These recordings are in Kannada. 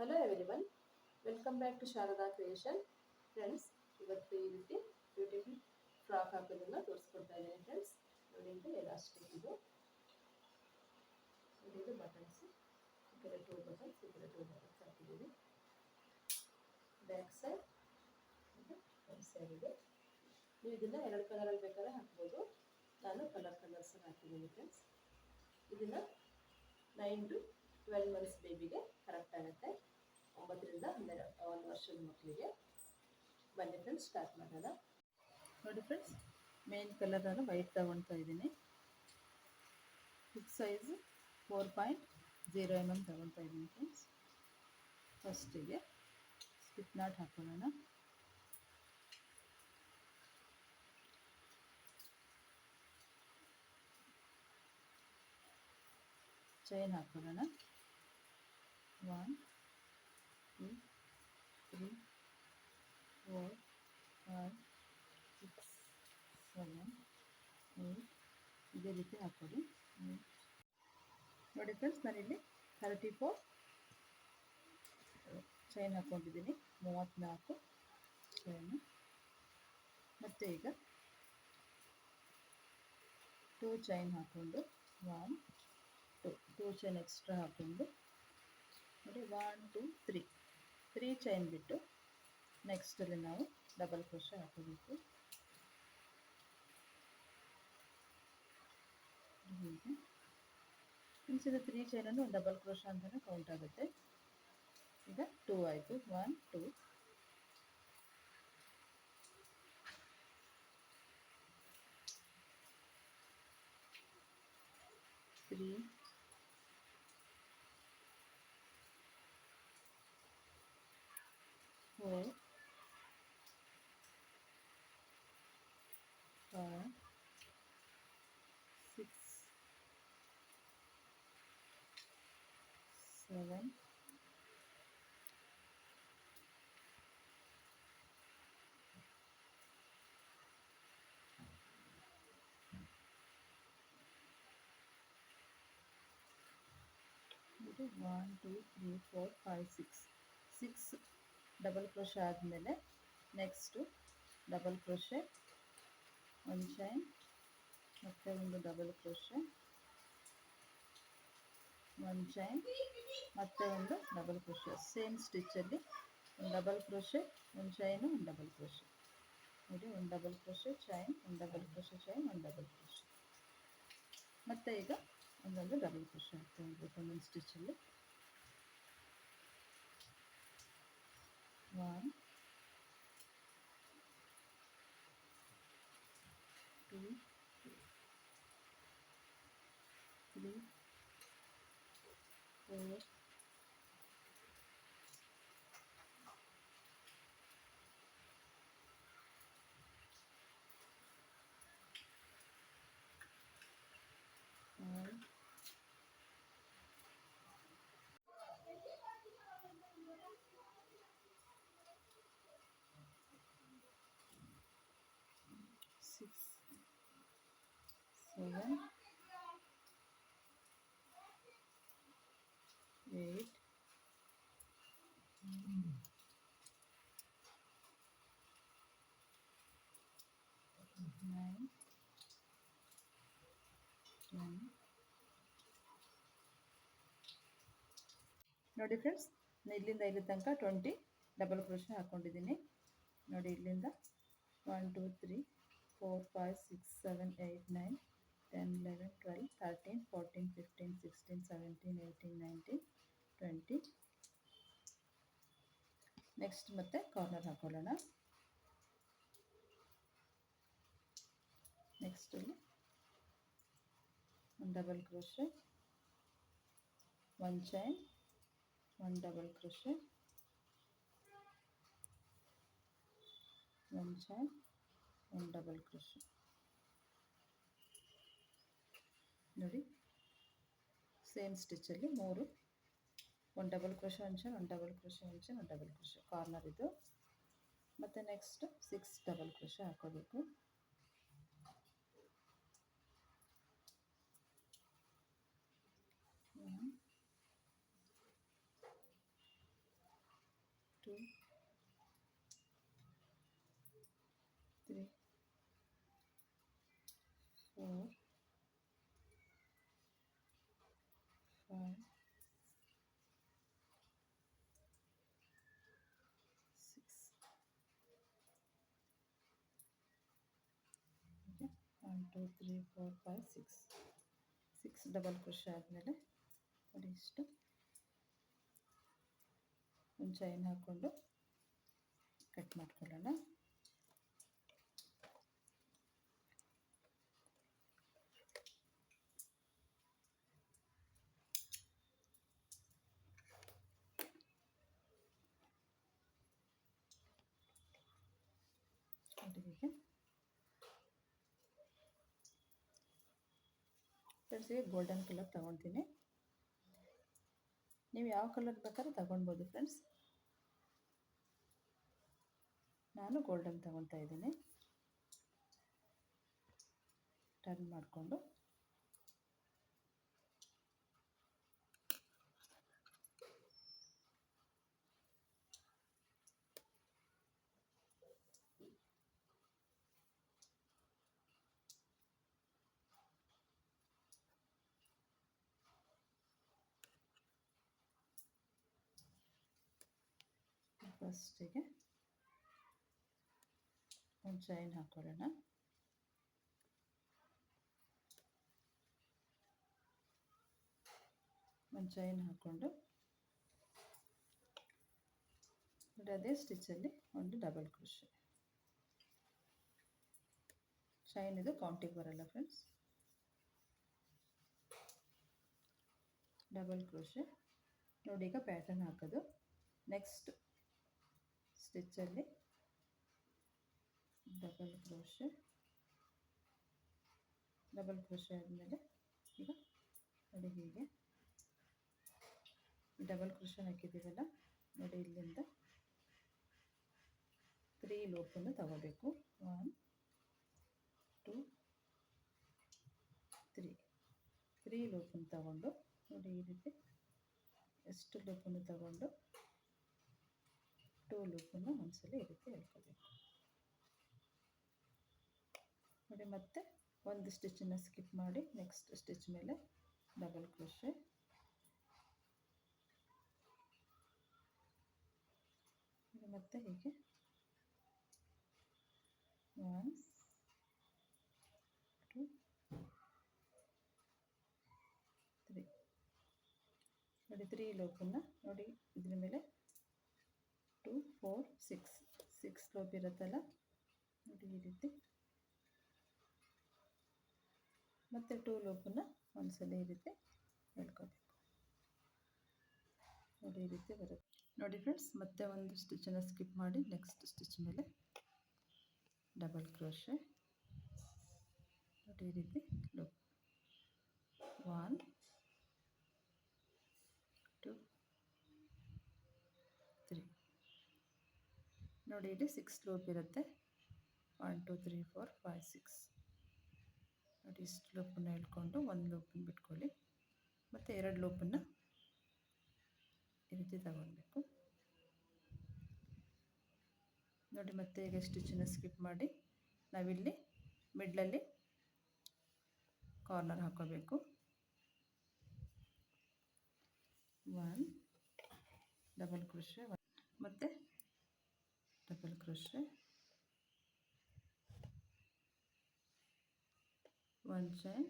Hello everyone, welcome back to Sharada creation. Friends, ಇವತ್ತು ಈ ರೀತಿ ಬ್ಯೂಟಿಫುಲ್ ಫ್ರಾಕ್ ಹಾಕೋದನ್ನ ತೋರಿಸ್ಕೊಡ್ತಾ ಇದ್ದೀನಿ. ಫ್ರೆಂಡ್ಸ್ ನೋಡಿ, ಇದು ಎಲಾಸ್ಟಿಕ್, ಇದು ಬಟನ್ಸ್, ಈ ಕಡೆ ಟೂ ಬಟನ್ಸ್, ಈ ಕಡೆ ಟೂ ಬಟನ್ಸ್ ಹಾಕಿದ್ದೀವಿ. ಬ್ಯಾಕ್ ಸೈಡ್ ಮತ್ತು ಫ್ರಂಟ್ ಸೈಡ್ ಇದೆ. ನೀವು ಇದನ್ನು ಎರಡು ಕಲರಲ್ಲಿ ಬೇಕಾದ್ರೆ ಹಾಕ್ಬೋದು. ನಾನು ಕಲರ್ಸ್ ಹಾಕಿದ್ದೀನಿ. ಫ್ರೆಂಡ್ಸ್, ಇದನ್ನು 9 to 12 ಮಂತ್ಸ್ ಬೇಬಿಗೆ ಕರೆಕ್ಟ್ ಆಗುತ್ತೆ. 9 ರಿಂದ 1 ವರ್ಷದ ಮಕ್ಕಳಿಗೆ. ಬನ್ನಿ ಫ್ರೆಂಡ್ಸ್, ಸ್ಟಾರ್ಟ್ ಮಾಡೋಣ. ನೋಡಿ ಫ್ರೆಂಡ್ಸ್, ಮೇನ್ ಕಲರ್ ನಾನು ವೈಟ್ ತಗೊಳ್ತಾ ಇದ್ದೀನಿ. ಹಿಪ್ ಸೈಜ್ 4.0 mm ತಗೊಳ್ತಾ ಇದ್ದೀನಿ. ಫ್ರೆಂಡ್ಸ್, ಫಸ್ಟಿಗೆ ಸ್ಲಿಪ್ ನಾಟ್ ಹಾಕೊಳ್ಳೋಣ. ಚೈನ್ ಹಾಕೊಳ್ಳೋಣ. 1 2 3 4 5 6 7 8 ಇದೇ ರೀತಿ ಹಾಕೊಳ್ಳಿ. ನೋಡಿ ಫ್ರೆಂಡ್ಸ್, ನಾನಿಲ್ಲಿ 34 ಚೈನ್ ಹಾಕ್ಕೊಂಡಿದ್ದೀನಿ. 34 ಚೈನು. ಮತ್ತು ಈಗ 2 ಚೈನ್ ಹಾಕ್ಕೊಂಡು 1 2 ಚೈನ್ ಎಕ್ಸ್ಟ್ರಾ ಹಾಕ್ಕೊಂಡು ನೋಡಿ 1 2 3 ಚೈನ್ ಬಿಟ್ಟು ನೆಕ್ಸ್ಟಲ್ಲಿ ನಾವು ಡಬಲ್ ಕ್ರೋಶೆ ಹಾಕೋಬೇಕು. ಹೀಗೆ ಮೀನ್ಸ್ ಇದು 3 ಚೈನನ್ನು ಒಂದು ಡಬಲ್ ಕ್ರೋಶೆ ಅಂತಲೇ ಕೌಂಟ್ ಆಗುತ್ತೆ. ಈಗ 2 ಆಯಿತು. 1 2 3 4 5 6 7 1 2 3 4 5 6 ಡಬಲ್ ಕ್ರೋಶೆ ಆದಮೇಲೆ ನೆಕ್ಸ್ಟು ಡಬಲ್ ಕ್ರೋಶೆ, ಒಂದು ಚೈನ್, ಮತ್ತೆ ಒಂದು ಡಬಲ್ ಕ್ರೋಶೆ, ಒಂದು ಚೈನ್, ಮತ್ತೆ ಒಂದು ಡಬಲ್ ಕ್ರೋಶೆ. ಸೇಮ್ ಸ್ಟಿಚ್ಚಲ್ಲಿ ಒಂದು ಡಬಲ್ ಕ್ರೋಶೆ, ಒಂದು ಚೈನು, ಒಂದು ಡಬಲ್ ಕ್ರೋಶೆ. ನೋಡಿ, ಒಂದು ಡಬಲ್ ಕ್ರೋಶೆ, ಚೈನ್, ಒಂದು ಡಬಲ್ ಕ್ರೋಶೆ, ಚೈನ್, ಒಂದು ಡಬಲ್ ಕ್ರೋಶೆ. ಮತ್ತು ಈಗ ಒಂದೊಂದು ಡಬಲ್ ಕ್ರೋಶೆ ಆಗ್ತಾ ಹೋಗ್ಬೇಕು ಒಂದೊಂದು ಸ್ಟಿಚ್ಚಲ್ಲಿ. 1 2 3 4 5 6 7 8 9 10. ನೋಡಿ ಫ್ರೆಂಡ್ಸ್, ಇಲ್ಲಿಂದ ಇಲ್ಲಿ ತನಕ 20 ಡಬಲ್ ಕ್ರೋಶೆ ಹಾಕ್ಕೊಂಡಿದ್ದೀನಿ. ನೋಡಿ, ಇಲ್ಲಿಂದ 1 2 3 4 5 6 7 8 9 10 11 12 13 14 15 16 17 18 19 20. ನೆಕ್ಸ್ಟ್ ಮತ್ತೆ ಕಾರ್ನರ್ ಹಾಕೊಳ್ಳೋಣ. ನೆಕ್ಸ್ಟಲ್ಲಿ ಒಂದು ಡಬಲ್ ಕ್ರೋಶೆ, ಒಂದು ಚೈನ್, ಒಂದು ಡಬಲ್ ಕ್ರೋಶೆ, ಒಂದು ಚೈನ್, ಒಂದು ಡಬಲ್ ಕ್ರೋಶೆ. ನೋಡಿ, ಸೇಮ್ ಸ್ಟಿಚ್ಚಲ್ಲಿ 3, ಒಂದು ಡಬಲ್ ಕ್ರೋಶೆ, ಒಂದು ಚೈನ್, ಒಂದು ಡಬಲ್ ಕ್ರೋಶೆ, ಒಂದು ಚೈನ್, ಒಂದು ಡಬಲ್ ಕ್ರೋಶೆ. ಕಾರ್ನರ್ ಇದು. ಮತ್ತು ನೆಕ್ಸ್ಟ್ 6 ಡಬಲ್ ಕ್ರೋಶೆ ಹಾಕೋಬೇಕು. 1 2 3 4 5 6 6 ಡಬಲ್ ಕ್ರೋಶೆ ಆದಮೇಲೆ ನೋಡಿ ಇಷ್ಟು ಒಂದು ಚೈನ್ ಹಾಕ್ಕೊಂಡು ಕಟ್ ಮಾಡ್ಕೊಳ್ಳೋಣ. ಹೀಗೆ ಫ್ರೆಂಡ್ಸಿಗೆ ಗೋಲ್ಡನ್ ಕಲರ್ ತೊಗೊತೀನಿ. ನೀವು ಯಾವ ಕಲರ್ ಬೇಕಾದ್ರೂ ತಗೊಳ್ಬೋದು ಫ್ರೆಂಡ್ಸ್. ನಾನು ಗೋಲ್ಡನ್ ತೊಗೊತಾ ಇದ್ದೀನಿ. ಟರ್ನ್ ಮಾಡಿಕೊಂಡು ಫಸ್ಟಿಗೆ ಒಂದು ಚೈನ್ ಹಾಕೊಳ್ಳೋಣ. ಒಂದು ಚೈನ್ ಹಾಕ್ಕೊಂಡು ಅದೇ ಸ್ಟಿಚ್ಚಲ್ಲಿ ಒಂದು ಡಬಲ್ ಕ್ರೋಶೆ. ಚೈನ್ ಇದು ಕೌಂಟಿಗೆ ಬರಲ್ಲ ಫ್ರೆಂಡ್ಸ್. ಡಬಲ್ ಕ್ರೋಶೆ ನೋಡಿ. ಈಗ ಪ್ಯಾಟರ್ನ್ ಹಾಕೋದು. ನೆಕ್ಸ್ಟ್ ಸ್ಟಿಚ್ಚಲ್ಲಿ ಡಬಲ್ ಕ್ರೋಶೆ ಆದಮೇಲೆ ಈಗ ನೋಡಿ ಹೀಗೆ ಡಬಲ್ ಕ್ರೋಶೆ ಹಾಕಿದ್ದೀವಲ್ಲ ನೋಡಿ, ಇಲ್ಲಿಂದ 3 ಲೂಪನ್ನು ತಗೋಬೇಕು. 1 2 3 ಲೂಪನ್ನು ತಗೊಂಡು ನೋಡಿ ಈ ರೀತಿ ಎಷ್ಟು ಲೂಪನ್ನು ತಗೊಂಡು 2 ಲೂಪನ್ನು ಒಂದ್ಸಲ ಈ ರೀತಿ ಹೇಳ್ಕೋಬೇಕು ನೋಡಿ. ಮತ್ತೆ ಒಂದು ಸ್ಟಿಚ್ಚನ್ನು ಸ್ಕಿಪ್ ಮಾಡಿ ನೆಕ್ಸ್ಟ್ ಸ್ಟಿಚ್ ಮೇಲೆ ಡಬಲ್ ಕ್ರೋಶೆ, ಮತ್ತೆ ಹೀಗೆ 1 2 3 ನೋಡಿ. 3 ಲೂಪನ್ನು ನೋಡಿ ಇದ್ರ ಮೇಲೆ 2 4 6 ಲೂಪ್ ಇರುತ್ತಲ್ಲ ನೋಡಿ ಈ ರೀತಿ. ಮತ್ತೆ 2 ಲೂಪನ್ನು ಒಂದ್ಸಲ ಈ ರೀತಿ ಹೇಳ್ಕೋಬೇಕು ನೋಡಿ, ಈ ರೀತಿ ಬರುತ್ತೆ ನೋಡಿ ಫ್ರೆಂಡ್ಸ್. ಮತ್ತೆ ಒಂದು ಸ್ಟಿಚ್ಚನ್ನು ಸ್ಕಿಪ್ ಮಾಡಿ ನೆಕ್ಸ್ಟ್ ಸ್ಟಿಚ್ ಮೇಲೆ ಡಬಲ್ ಕ್ರೋಶೆ ನೋಡಿ ಈ ರೀತಿ ಲೂಪ್. 1 2 3 ನೋಡಿ, ಇಲ್ಲಿ 6 ಲೂಪ್ ಇರುತ್ತೆ. 1 2 3 4 5 6 ನೋಡಿ. ಇಷ್ಟು ಲೂಪನ್ನು ಹೇಳ್ಕೊಂಡು ಒಂದು ಲೂಪನ್ನು ಬಿಟ್ಕೊಳ್ಳಿ. ಮತ್ತು 2 ಲೂಪನ್ನು ಈ ರೀತಿ ತಗೊಳ್ಬೇಕು ನೋಡಿ. ಮತ್ತೆ ಈಗ ಸ್ಟಿಚ್ಚನ್ನು ಸ್ಕಿಪ್ ಮಾಡಿ ನಾವಿಲ್ಲಿ ಮಿಡ್ಲಲ್ಲಿ ಕಾರ್ನರ್ ಹಾಕೋಬೇಕು. 1 ಡಬಲ್ ಕ್ರೋಶೆ ಮತ್ತು ಡಬಲ್ ಕ್ರೋಶೆ, 1 ಚೈನ್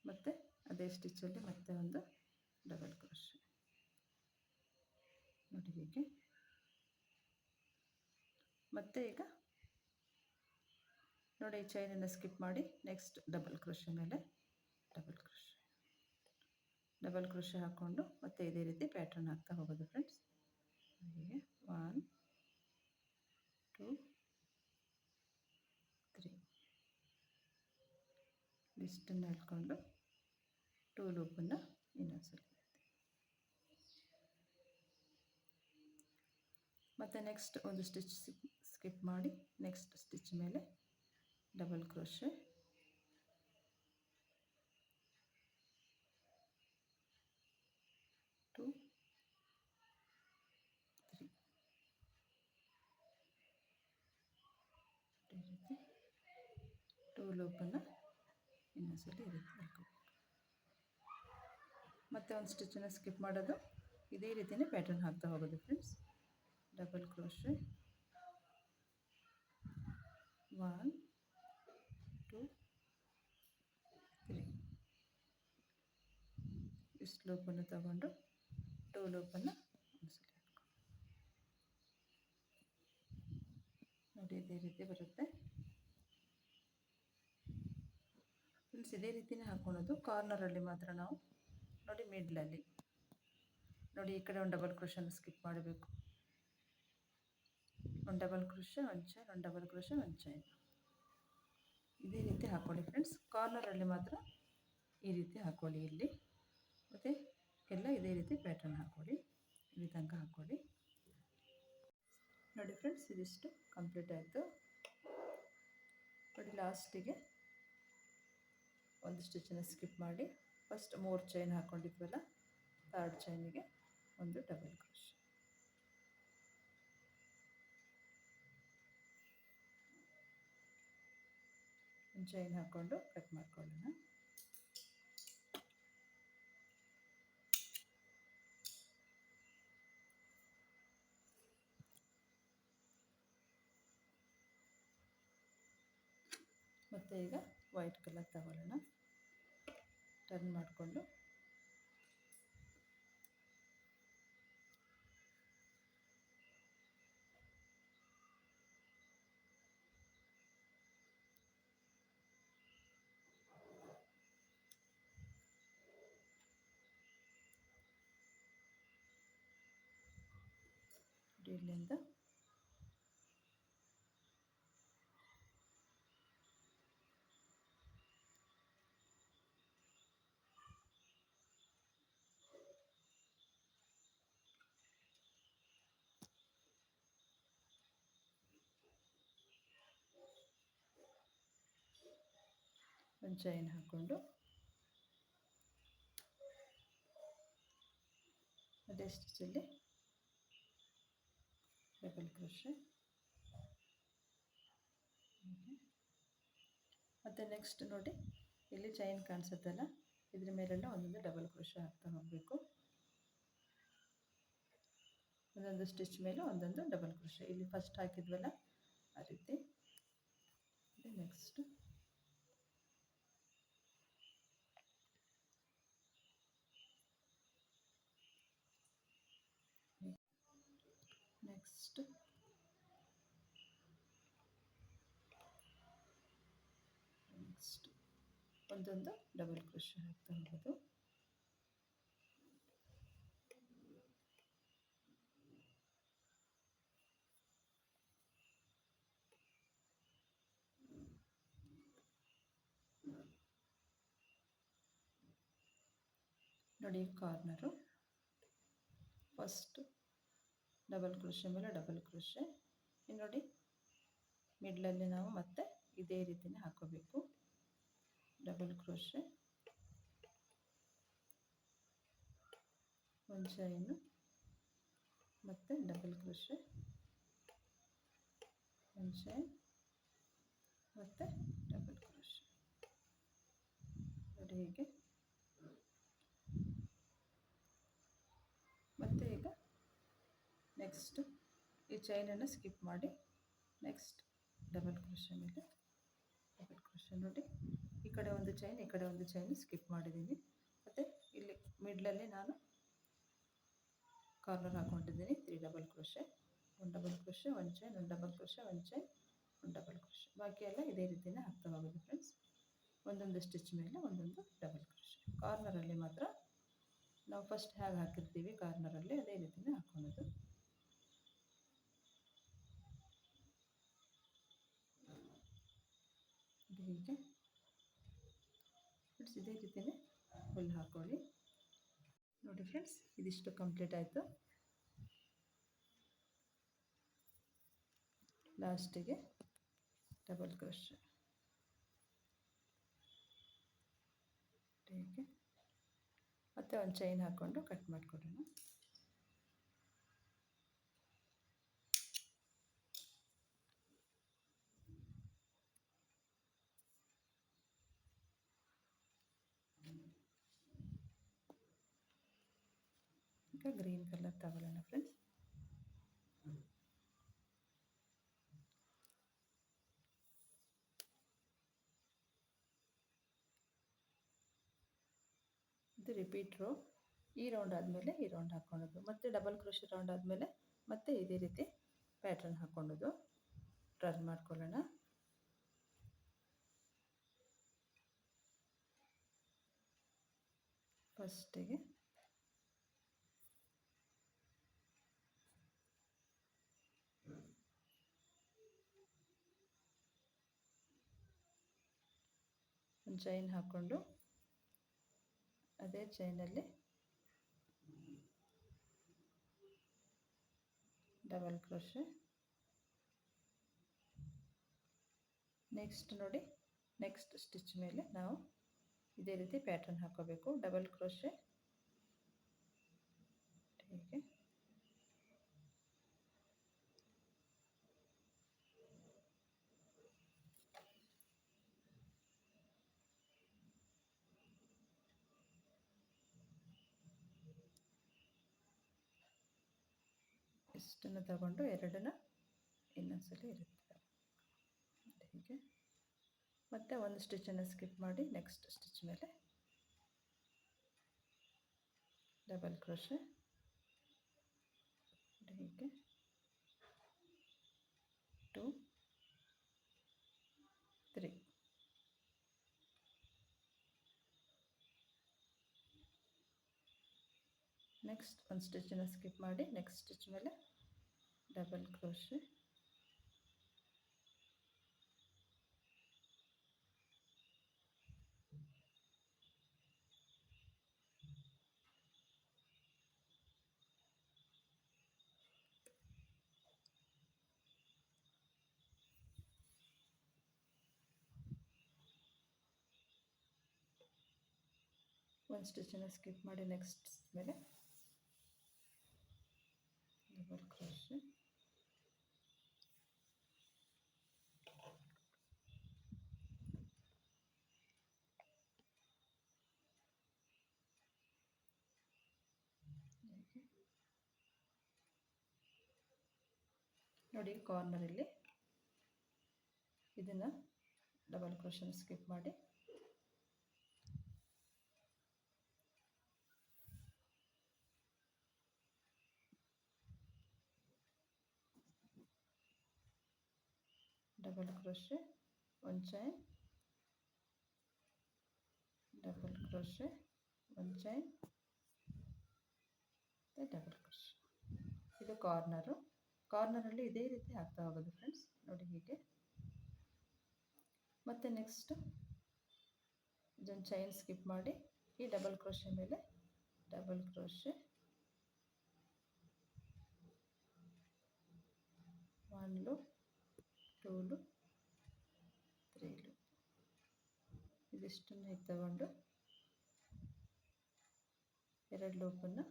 ಮತ್ತು ಅದೇ ಸ್ಟಿಚ್ಚಲ್ಲಿ ಮತ್ತೆ ಒಂದು ಡಬಲ್ ಕ್ರೋಶೆ ನೋಡಿ ಹೀಗೆ. ಮತ್ತೆ ಈಗ ನೋಡಿ ಈ ಚೈನನ್ನು ಸ್ಕಿಪ್ ಮಾಡಿ ನೆಕ್ಸ್ಟ್ ಡಬಲ್ ಕ್ರೋಶೆ ಮೇಲೆ ಡಬಲ್ ಕ್ರೋಶೆ ಹಾಕ್ಕೊಂಡು ಮತ್ತೆ ಇದೇ ರೀತಿ ಪ್ಯಾಟರ್ನ್ ಹಾಕ್ತಾ ಹೋಗೋದು ಫ್ರೆಂಡ್ಸ್. ಹೀಗೆ 1 2 3 ಇಷ್ಟನ್ನು ಹೇಳ್ಕೊಂಡು 2 ಲೂಪನ್ನು ಇನ್ನೊಂದ್ಸಲ ಮತ್ತು ನೆಕ್ಸ್ಟ್ ಒಂದು ಸ್ಟಿಚ್ ಸ್ಕಿಪ್ ಮಾಡಿ ನೆಕ್ಸ್ಟ್ ಸ್ಟಿಚ್ ಮೇಲೆ ಡಬಲ್ ಕ್ರೋಶೆ, 2 3 ಈ ರೀತಿ 2 ಲೂಪನ್ನು ಇನ್ನೊಂದ್ಸಲ ಈ ರೀತಿ ಹಾಕೋಬೇಕು. ಮತ್ತು ಒಂದು ಸ್ಟಿಚ್ಚನ್ನು ಸ್ಕಿಪ್ ಮಾಡೋದು. ಇದೇ ರೀತಿಯೇ ಪ್ಯಾಟರ್ನ್ ಹಾಕ್ತಾ ಹೋಗೋದು ಫ್ರೆಂಡ್ಸ್. ಡಬಲ್ ಕ್ರೋಶೆ, 1 2 ಫಸ್ಟ್ ಲೂಪನ್ನು ತಗೊಂಡು 2 ಲೂಪನ್ನು ಒಂದ್ಸಲ ನೋಡಿ ಇದೇ ರೀತಿ ಬರುತ್ತೆ ಫ್ರೆಂಡ್ಸ್. ಇದೇ ರೀತಿನೇ ಹಾಕ್ಕೊಳೋದು. ಕಾರ್ನರಲ್ಲಿ ಮಾತ್ರ ನಾವು ನೋಡಿ ಮಿಡ್ಲಲ್ಲಿ ನೋಡಿ ಈ ಕಡೆ ಒಂದು ಡಬಲ್ ಕ್ರೋಶನ್ನು ಸ್ಕಿಪ್ ಮಾಡಬೇಕು. ಒಂದು ಡಬಲ್ ಕ್ರೋಶ, ಒಂದು ಚೈನ್, ಒಂದು ಡಬಲ್ ಕ್ರೋಶ, ಒಂದು ಚೈನ್, ಇದೇ ರೀತಿ ಹಾಕ್ಕೊಳ್ಳಿ ಫ್ರೆಂಡ್ಸ್. ಕಾರ್ನರಲ್ಲಿ ಮಾತ್ರ ಈ ರೀತಿ ಹಾಕ್ಕೊಳ್ಳಿ ಇಲ್ಲಿ, ಮತ್ತು ಎಲ್ಲ ಇದೇ ರೀತಿ ಪ್ಯಾಟರ್ನ್ ಹಾಕ್ಕೊಳ್ಳಿ. ಇಲ್ಲಿ ತನಕ ಹಾಕ್ಕೊಳ್ಳಿ. ನೋಡಿ ಫ್ರೆಂಡ್ಸ್, ಇದಿಷ್ಟು ಕಂಪ್ಲೀಟ್ ಆಯಿತು. ನೋಡಿ ಲಾಸ್ಟಿಗೆ ಒಂದು ಸ್ಟಿಚ್ಚನ್ನು ಸ್ಕಿಪ್ ಮಾಡಿ ಫಸ್ಟ್ 3 ಚೈನ್ ಹಾಕ್ಕೊಂಡಿದ್ವಲ್ಲ, 3rd ಚೈನಿಗೆ ಒಂದು ಡಬಲ್ ಕ್ರೋಶ, ಒಂದು ಚೈನ್ ಹಾಕ್ಕೊಂಡು ಕಟ್ ಮಾಡ್ಕೊಳ್ಳೋಣ. ಮತ್ತು ಈಗ ವೈಟ್ ಕಲರ್ ತಗೊಳ್ಳೋಣ. ಟರ್ನ್ ಮಾಡಿಕೊಂಡು ಇಲ್ಲಿಂದ ಒಂದು ಚೈನ್ ಹಾಕ್ಕೊಂಡು ಅದೇ ಸ್ಟಿಚ್ಚಲ್ಲಿ ಡಬಲ್ ಕ್ರೋಶೆ, ಮತ್ತು ನೆಕ್ಸ್ಟ್ ನೋಡಿ ಇಲ್ಲಿ ಚೈನ್ ಕಾಣಿಸುತ್ತಲ್ಲ, ಇದ್ರ ಮೇಲೆಲ್ಲ ಒಂದೊಂದು ಡಬಲ್ ಕ್ರೋಶೆ ಹಾಕ್ತಾ ಹೋಗಬೇಕು. ಒಂದೊಂದು ಸ್ಟಿಚ್ ಮೇಲೆ ಒಂದೊಂದು ಡಬಲ್ ಕ್ರೋಶೆ, ಇಲ್ಲಿ ಫಸ್ಟ್ ಹಾಕಿದ್ವಲ್ಲ ಆ ರೀತಿ. ನೆಕ್ಸ್ಟ್ ಒಂದೊಂದು ಡಬಲ್ ಕ್ರೋಶೆ ಹಾಕ್ತಾ ಹೋಗೋದು. ನೋಡಿ ಕಾರ್ನರು ಫಸ್ಟ್ ಡಬಲ್ ಕ್ರೋಶೆ ಮೇಲೆ ಡಬಲ್ ಕ್ರೋಶೆ, ನೋಡಿ ಮಿಡ್ಲಲ್ಲಿ ನಾವು ಮತ್ತೆ ಇದೇ ರೀತಿನೇ ಹಾಕೋಬೇಕು. ಡಬಲ್ ಕ್ರೋಶೆ, ಒಂದು ಚೈನು, ಮತ್ತು ಡಬಲ್ ಕ್ರೋಶೆ, ಒಂದು ಚೈನ್, ಮತ್ತು ಡಬಲ್ ಕ್ರೋಶೆ. ನೋಡಿ ಹೀಗೆ. ಮತ್ತು ಈಗ ನೆಕ್ಸ್ಟ್ ಈ ಚೈನನ್ನು ಸ್ಕಿಪ್ ಮಾಡಿ ನೆಕ್ಸ್ಟ್ ಡಬಲ್ ಕ್ರೋಶೆ ಮೇಲೆ ಡಬಲ್ ಕ್ರೋಶೆ. ನೋಡಿ ಈ ಕಡೆ ಒಂದು ಚೈನ್, ಈ ಕಡೆ ಒಂದು ಚೈನ್ ಸ್ಕಿಪ್ ಮಾಡಿದ್ದೀನಿ. ಮತ್ತು ಇಲ್ಲಿ ಮಿಡ್ಲಲ್ಲಿ ನಾನು ಕಾರ್ನರ್ ಹಾಕ್ಕೊಂಡಿದ್ದೀನಿ 3 ಡಬಲ್ ಕ್ರೋಶೆ, ಒಂದು ಡಬಲ್ ಕ್ರೋಶೆ, ಒಂದು ಚೈನ್, ಒಂದು ಡಬಲ್ ಕ್ರೋಶೆ, ಒಂದು ಚೈನ್, ಒಂದು ಡಬಲ್ ಕ್ರೋಶೆ. ಬಾಕಿ ಎಲ್ಲ ಇದೇ ರೀತಿಯೇ ಹಾಕ್ತಾ ಹೋಗೋದು ಫ್ರೆಂಡ್ಸ್. ಒಂದೊಂದು ಸ್ಟಿಚ್ ಮೇಲೆ ಒಂದೊಂದು ಡಬಲ್ ಕ್ರೋಶೆ. ಕಾರ್ನರಲ್ಲಿ ಮಾತ್ರ ನಾವು ಫಸ್ಟ್ ಹೇಗೆ ಹಾಕಿರ್ತೀವಿ ಕಾರ್ನರಲ್ಲಿ ಅದೇ ರೀತಿಯೇ ಹಾಕ್ಕೊಳ್ಳೋದು. ಹೀಗೆ ಫ್ರೆಂಡ್ಸ್, ಇದೇ ರೀತಿಯೇ ಫುಲ್ ಹಾಕ್ಕೊಳ್ಳಿ. ನೋಡಿ ಫ್ರೆಂಡ್ಸ್, ಇದಿಷ್ಟು ಕಂಪ್ಲೀಟ್ ಆಯಿತು. ಲಾಸ್ಟಿಗೆ ಡಬಲ್ ಕ್ರೋಶೆ ಹೀಗೆ, ಮತ್ತು ಒಂದು ಚೈನ್ ಹಾಕ್ಕೊಂಡು ಕಟ್ ಮಾಡಿಕೊಡೋಣ. ಈಗ ಗ್ರೀನ್ ಕಲರ್ ತಗೊಳ್ಳೋಣ ಫ್ರೆಂಡ್ಸ್. ಇದು ರಿಪೀಟ್ ರೋ, ಈ ರೌಂಡ್ ಆದಮೇಲೆ ಈ ರೌಂಡ್ ಹಾಕ್ಕೊಳ್ಳೋದು, ಮತ್ತು ಡಬಲ್ ಕ್ರೋಶೆ ರೌಂಡ್ ಆದಮೇಲೆ ಮತ್ತೆ ಇದೇ ರೀತಿ ಪ್ಯಾಟ್ರನ್ ಹಾಕ್ಕೊಳ್ಳೋದು. ಟರ್ನ್ ಮಾಡ್ಕೊಳ್ಳೋಣ. ಫಸ್ಟಿಗೆ ಒಂದು ಚೈನ್ ಹಾಕ್ಕೊಂಡು ಅದೇ ಚೈನಲ್ಲಿ ಡಬಲ್ ಕ್ರೋಶೆ. ನೆಕ್ಸ್ಟ್ ನೋಡಿ, ನೆಕ್ಸ್ಟ್ ಸ್ಟಿಚ್ ಮೇಲೆ ನಾವು ಇದೇ ರೀತಿ ಪ್ಯಾಟರ್ನ್ ಹಾಕೋಬೇಕು. ಡಬಲ್ ಕ್ರೋಶೆ ಹೀಗೆ, ಇಷ್ಟನ್ನು ತಗೊಂಡು ಎರಡನ್ನ ಇನ್ನೊಂದ್ಸಲ ಇರುತ್ತೆ ಹೀಗೆ. ಮತ್ತು ಒಂದು ಸ್ಟಿಚ್ಚನ್ನು ಸ್ಕಿಪ್ ಮಾಡಿ ನೆಕ್ಸ್ಟ್ ಸ್ಟಿಚ್ ಮೇಲೆ ಡಬಲ್ ಕ್ರೋಶೆ ಹೀಗೆ 2 3. ನೆಕ್ಸ್ಟ್ ಒಂದು ಸ್ಟಿಚ್ಚನ್ನು ಸ್ಕಿಪ್ ಮಾಡಿ ನೆಕ್ಸ್ಟ್ ಸ್ಟಿಚ್ ಮೇಲೆ ಡಬಲ್ ಕ್ರೋಶೆ ಒಂದು ಸ್ಟಿಚ್ಚನ್ನು ಸ್ಕಿಪ್ ಮಾಡಿ ನೆಕ್ಸ್ಟ್ ಮೇಲೆ ಡಬಲ್ ಕ್ರೋಶೆ ನೋಡಿ. ಕಾರ್ನರಲ್ಲಿ ಇದನ್ನು ಡಬಲ್ ಕ್ರೋಶನ್ ಸ್ಕಿಪ್ ಮಾಡಿ ಡಬಲ್ ಕ್ರೋಶೆ, ಒಂದು ಚೈನ್, ಡಬಲ್ ಕ್ರೋಶೆ, ಒಂದು ಚೈನ್, ಡಬಲ್ ಕ್ರೋಶೆ. ಇದು ಕಾರ್ನರು. ಕಾರ್ನರಲ್ಲಿ ಇದೇ ರೀತಿ ಆಗ್ತಾ ಹೋಗೋದು ಫ್ರೆಂಡ್ಸ್, ನೋಡಿ ಹೀಗೆ. ಮತ್ತು ನೆಕ್ಸ್ಟ್ ಇದೊಂದು ಚೈನ್ ಸ್ಕಿಪ್ ಮಾಡಿ ಈ ಡಬಲ್ ಕ್ರೋಶೆ ಮೇಲೆ double crochet, 1 loop, 2 loop, 3 loop. ಇದಿಷ್ಟನ್ನು ಹೀಗೆ ತಗೊಂಡು 2 ಲೂಪನ್ನು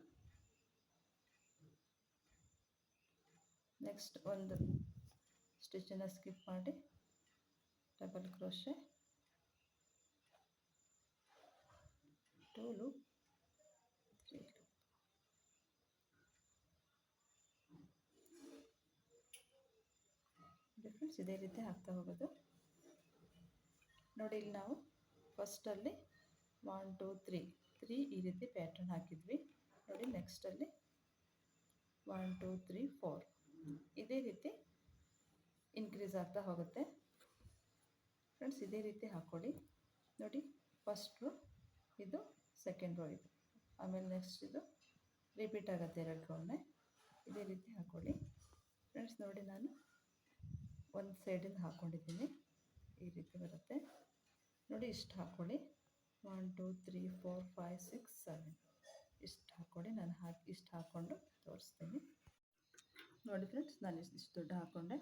ನೆಕ್ಸ್ಟ್ ಒಂದು ಸ್ಟಿಚ್ಚನ್ನು ಸ್ಕಿಪ್ ಮಾಡಿ double crochet, 2 loop, 3 loop. Difference ಇದೇ ರೀತಿ ಆಗ್ತಾ ಹೋಗೋದು ನೋಡಿ. ಇಲ್ಲಿ ನಾವು ಫಸ್ಟಲ್ಲಿ 1 2 3 ಈ ರೀತಿ ಪ್ಯಾಟರ್ನ್ ಹಾಕಿದ್ವಿ ನೋಡಿ. ನೆಕ್ಸ್ಟಲ್ಲಿ 1 2 3 4 ಇದೇ ರೀತಿ ಇನ್ಕ್ರೀಸ್ ಆಗ್ತಾ ಹೋಗುತ್ತೆ ಫ್ರೆಂಡ್ಸ್. ಇದೇ ರೀತಿ ಹಾಕ್ಕೊಳ್ಳಿ ನೋಡಿ. ಫಸ್ಟ್ ರೋ ಇದು, ಸೆಕೆಂಡ್ ರೋ ಇದು, ಆಮೇಲೆ ನೆಕ್ಸ್ಟ್ ಇದು ರಿಪೀಟ್ ಆಗುತ್ತೆ 2 ರೋನೇ. ಇದೇ ರೀತಿ ಹಾಕ್ಕೊಳ್ಳಿ ಫ್ರೆಂಡ್ಸ್. ನೋಡಿ, ನಾನು ಒಂದು ಸೈಡಿಂದ ಹಾಕ್ಕೊಂಡಿದ್ದೀನಿ, ಈ ರೀತಿ ಬರುತ್ತೆ ನೋಡಿ. ಇಷ್ಟು ಹಾಕ್ಕೊಳ್ಳಿ, 1 2 3 4 5 6 7 ಇಷ್ಟು ಹಾಕ್ಕೊಳ್ಳಿ. ನಾನು ಇಷ್ಟು ಹಾಕ್ಕೊಂಡು ತೋರಿಸ್ತೀನಿ ನೋಡಿ ಫ್ರೆಂಡ್ಸ್. ನಾನು ಇಷ್ಟು ದೊಡ್ಡ ಹಾಕ್ಕೊಂಡೆ.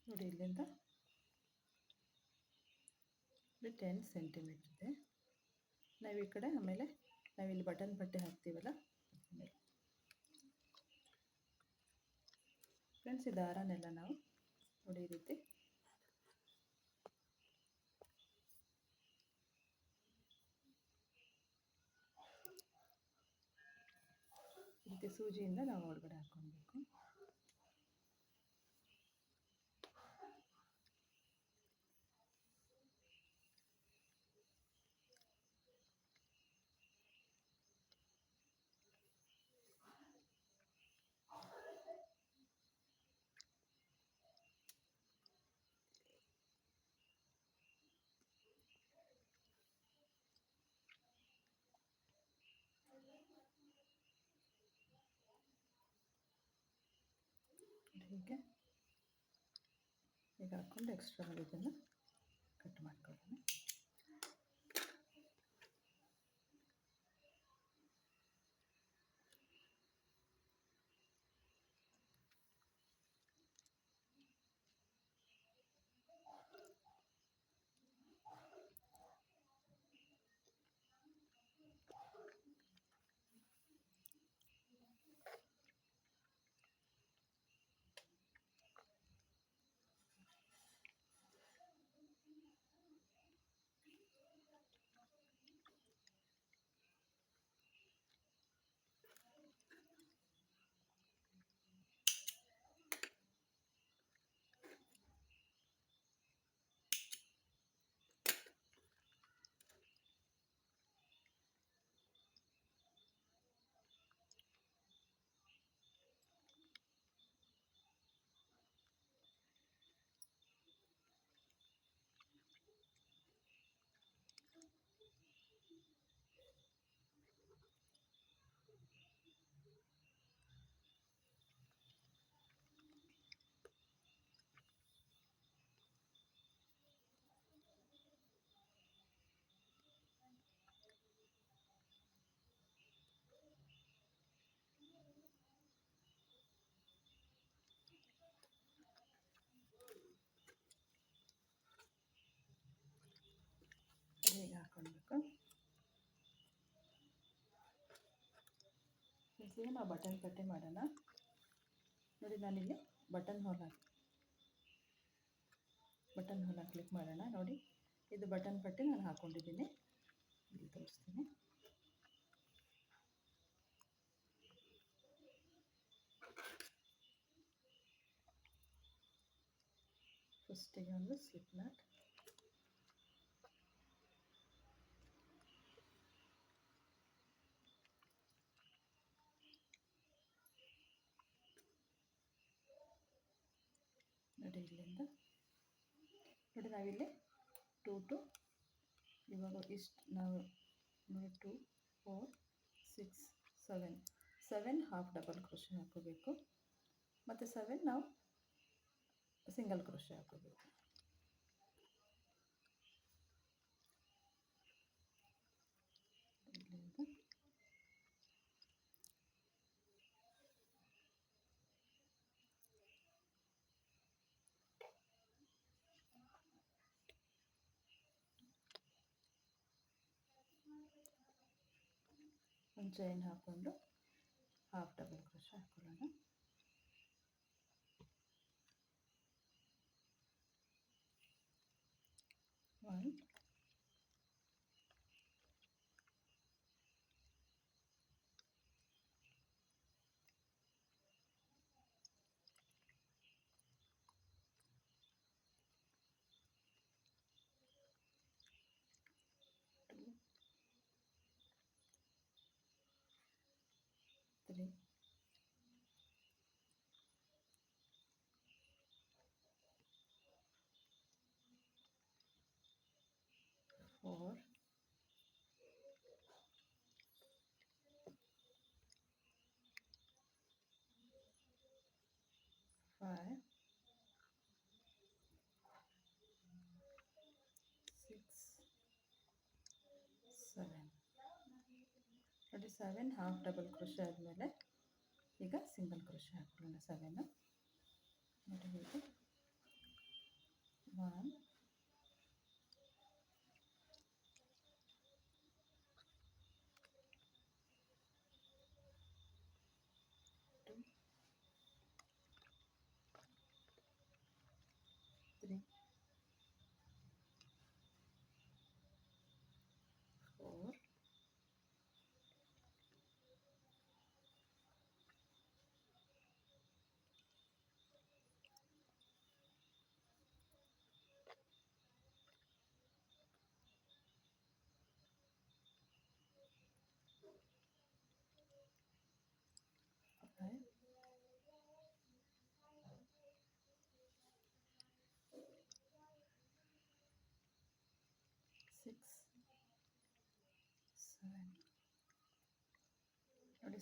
ನೋಡಿ, ಇಲ್ಲಿಂದ 10 ಸೆಂಟಿಮೀಟರ್ ಇದೆ. ನಾವು ಈ ಕಡೆ ಆಮೇಲೆ ನಾವಿಲ್ಲಿ ಬಟನ್ ಬಟ್ಟೆ ಹಾಕ್ತೀವಲ್ಲ ಆಮೇಲೆ ಫ್ರೆಂಡ್ಸ್, ಈ ದಾರನೆಲ್ಲ ನಾವು ನೋಡಿ ಈ ರೀತಿ ಸೂಜಿಯಿಂದ ನಾವು ಒಳಗಡೆ ಹಾಕ್ಕೊಳ್ಬೇಕು. ಹೀಗೆ ಈಗ ಹಾಕ್ಕೊಂಡು ಎಕ್ಸ್ಟ್ರಾ ಇದನ್ನು ಕಟ್ ಮಾಡ್ಕೊಳ್ಳೋಣ. ಹೀಗೆ ಹಾಕ್ಕೊಳ್ಬೇಕು. ಈಗ ನಾವು ಬಟನ್ ಪಟ್ಟಿ ಮಾಡೋಣ. ನೋಡಿ, ನಾನಿಲ್ಲಿ ಬಟನ್ ಹೋಲ್ ಕ್ಲಿಕ್ ಮಾಡೋಣ. ನೋಡಿ, ಇದು ಬಟನ್ ಪಟ್ಟಿ ನಾನು ಹಾಕ್ಕೊಂಡಿದ್ದೀನಿ. ಇಲ್ಲಿ ತೋರಿಸ್ತೀನಿ. ಫಸ್ಟಿಗೆ ಒಂದು ಸ್ಲಿಪ್ ನಾಟ್, ನೋಡಿ ಇಲ್ಲಿಂದ ನೋಡಿ ನಾವಿಲ್ಲಿ 2 to ಇವಾಗ ಇಷ್ಟು ನಾವು ನೋಡಿ 2 4 6 7 ಹಾಫ್ ಡಬಲ್ ಕ್ರೋಶೆ ಹಾಕೋಬೇಕು. ಮತ್ತು 7 ನಾವು ಸಿಂಗಲ್ ಕ್ರೋಶೆ ಹಾಕೋಬೇಕು. ಇಲ್ಲಿಂದ ಒಂದು ಚೈನ್ ಹಾಕ್ಕೊಂಡು ಹಾಫ್ ಡಬಲ್ ಕ್ರೋಶೆ ಹಾಕೊಳ್ಳೋಣ. One, three, 4, 5, 6, 7. ನೋಡಿ 7 ಹಾಫ್ ಡಬಲ್ ಕ್ರೋಶೆ ಆದಮೇಲೆ ಈಗ ಸಿಂಗಲ್ ಕ್ರೋಶೆ ಹಾಕೊಳ್ಳೋಣ. 7 ನೋಡಿ ಹೀಗೆ 1, 2, 3, 4, 5,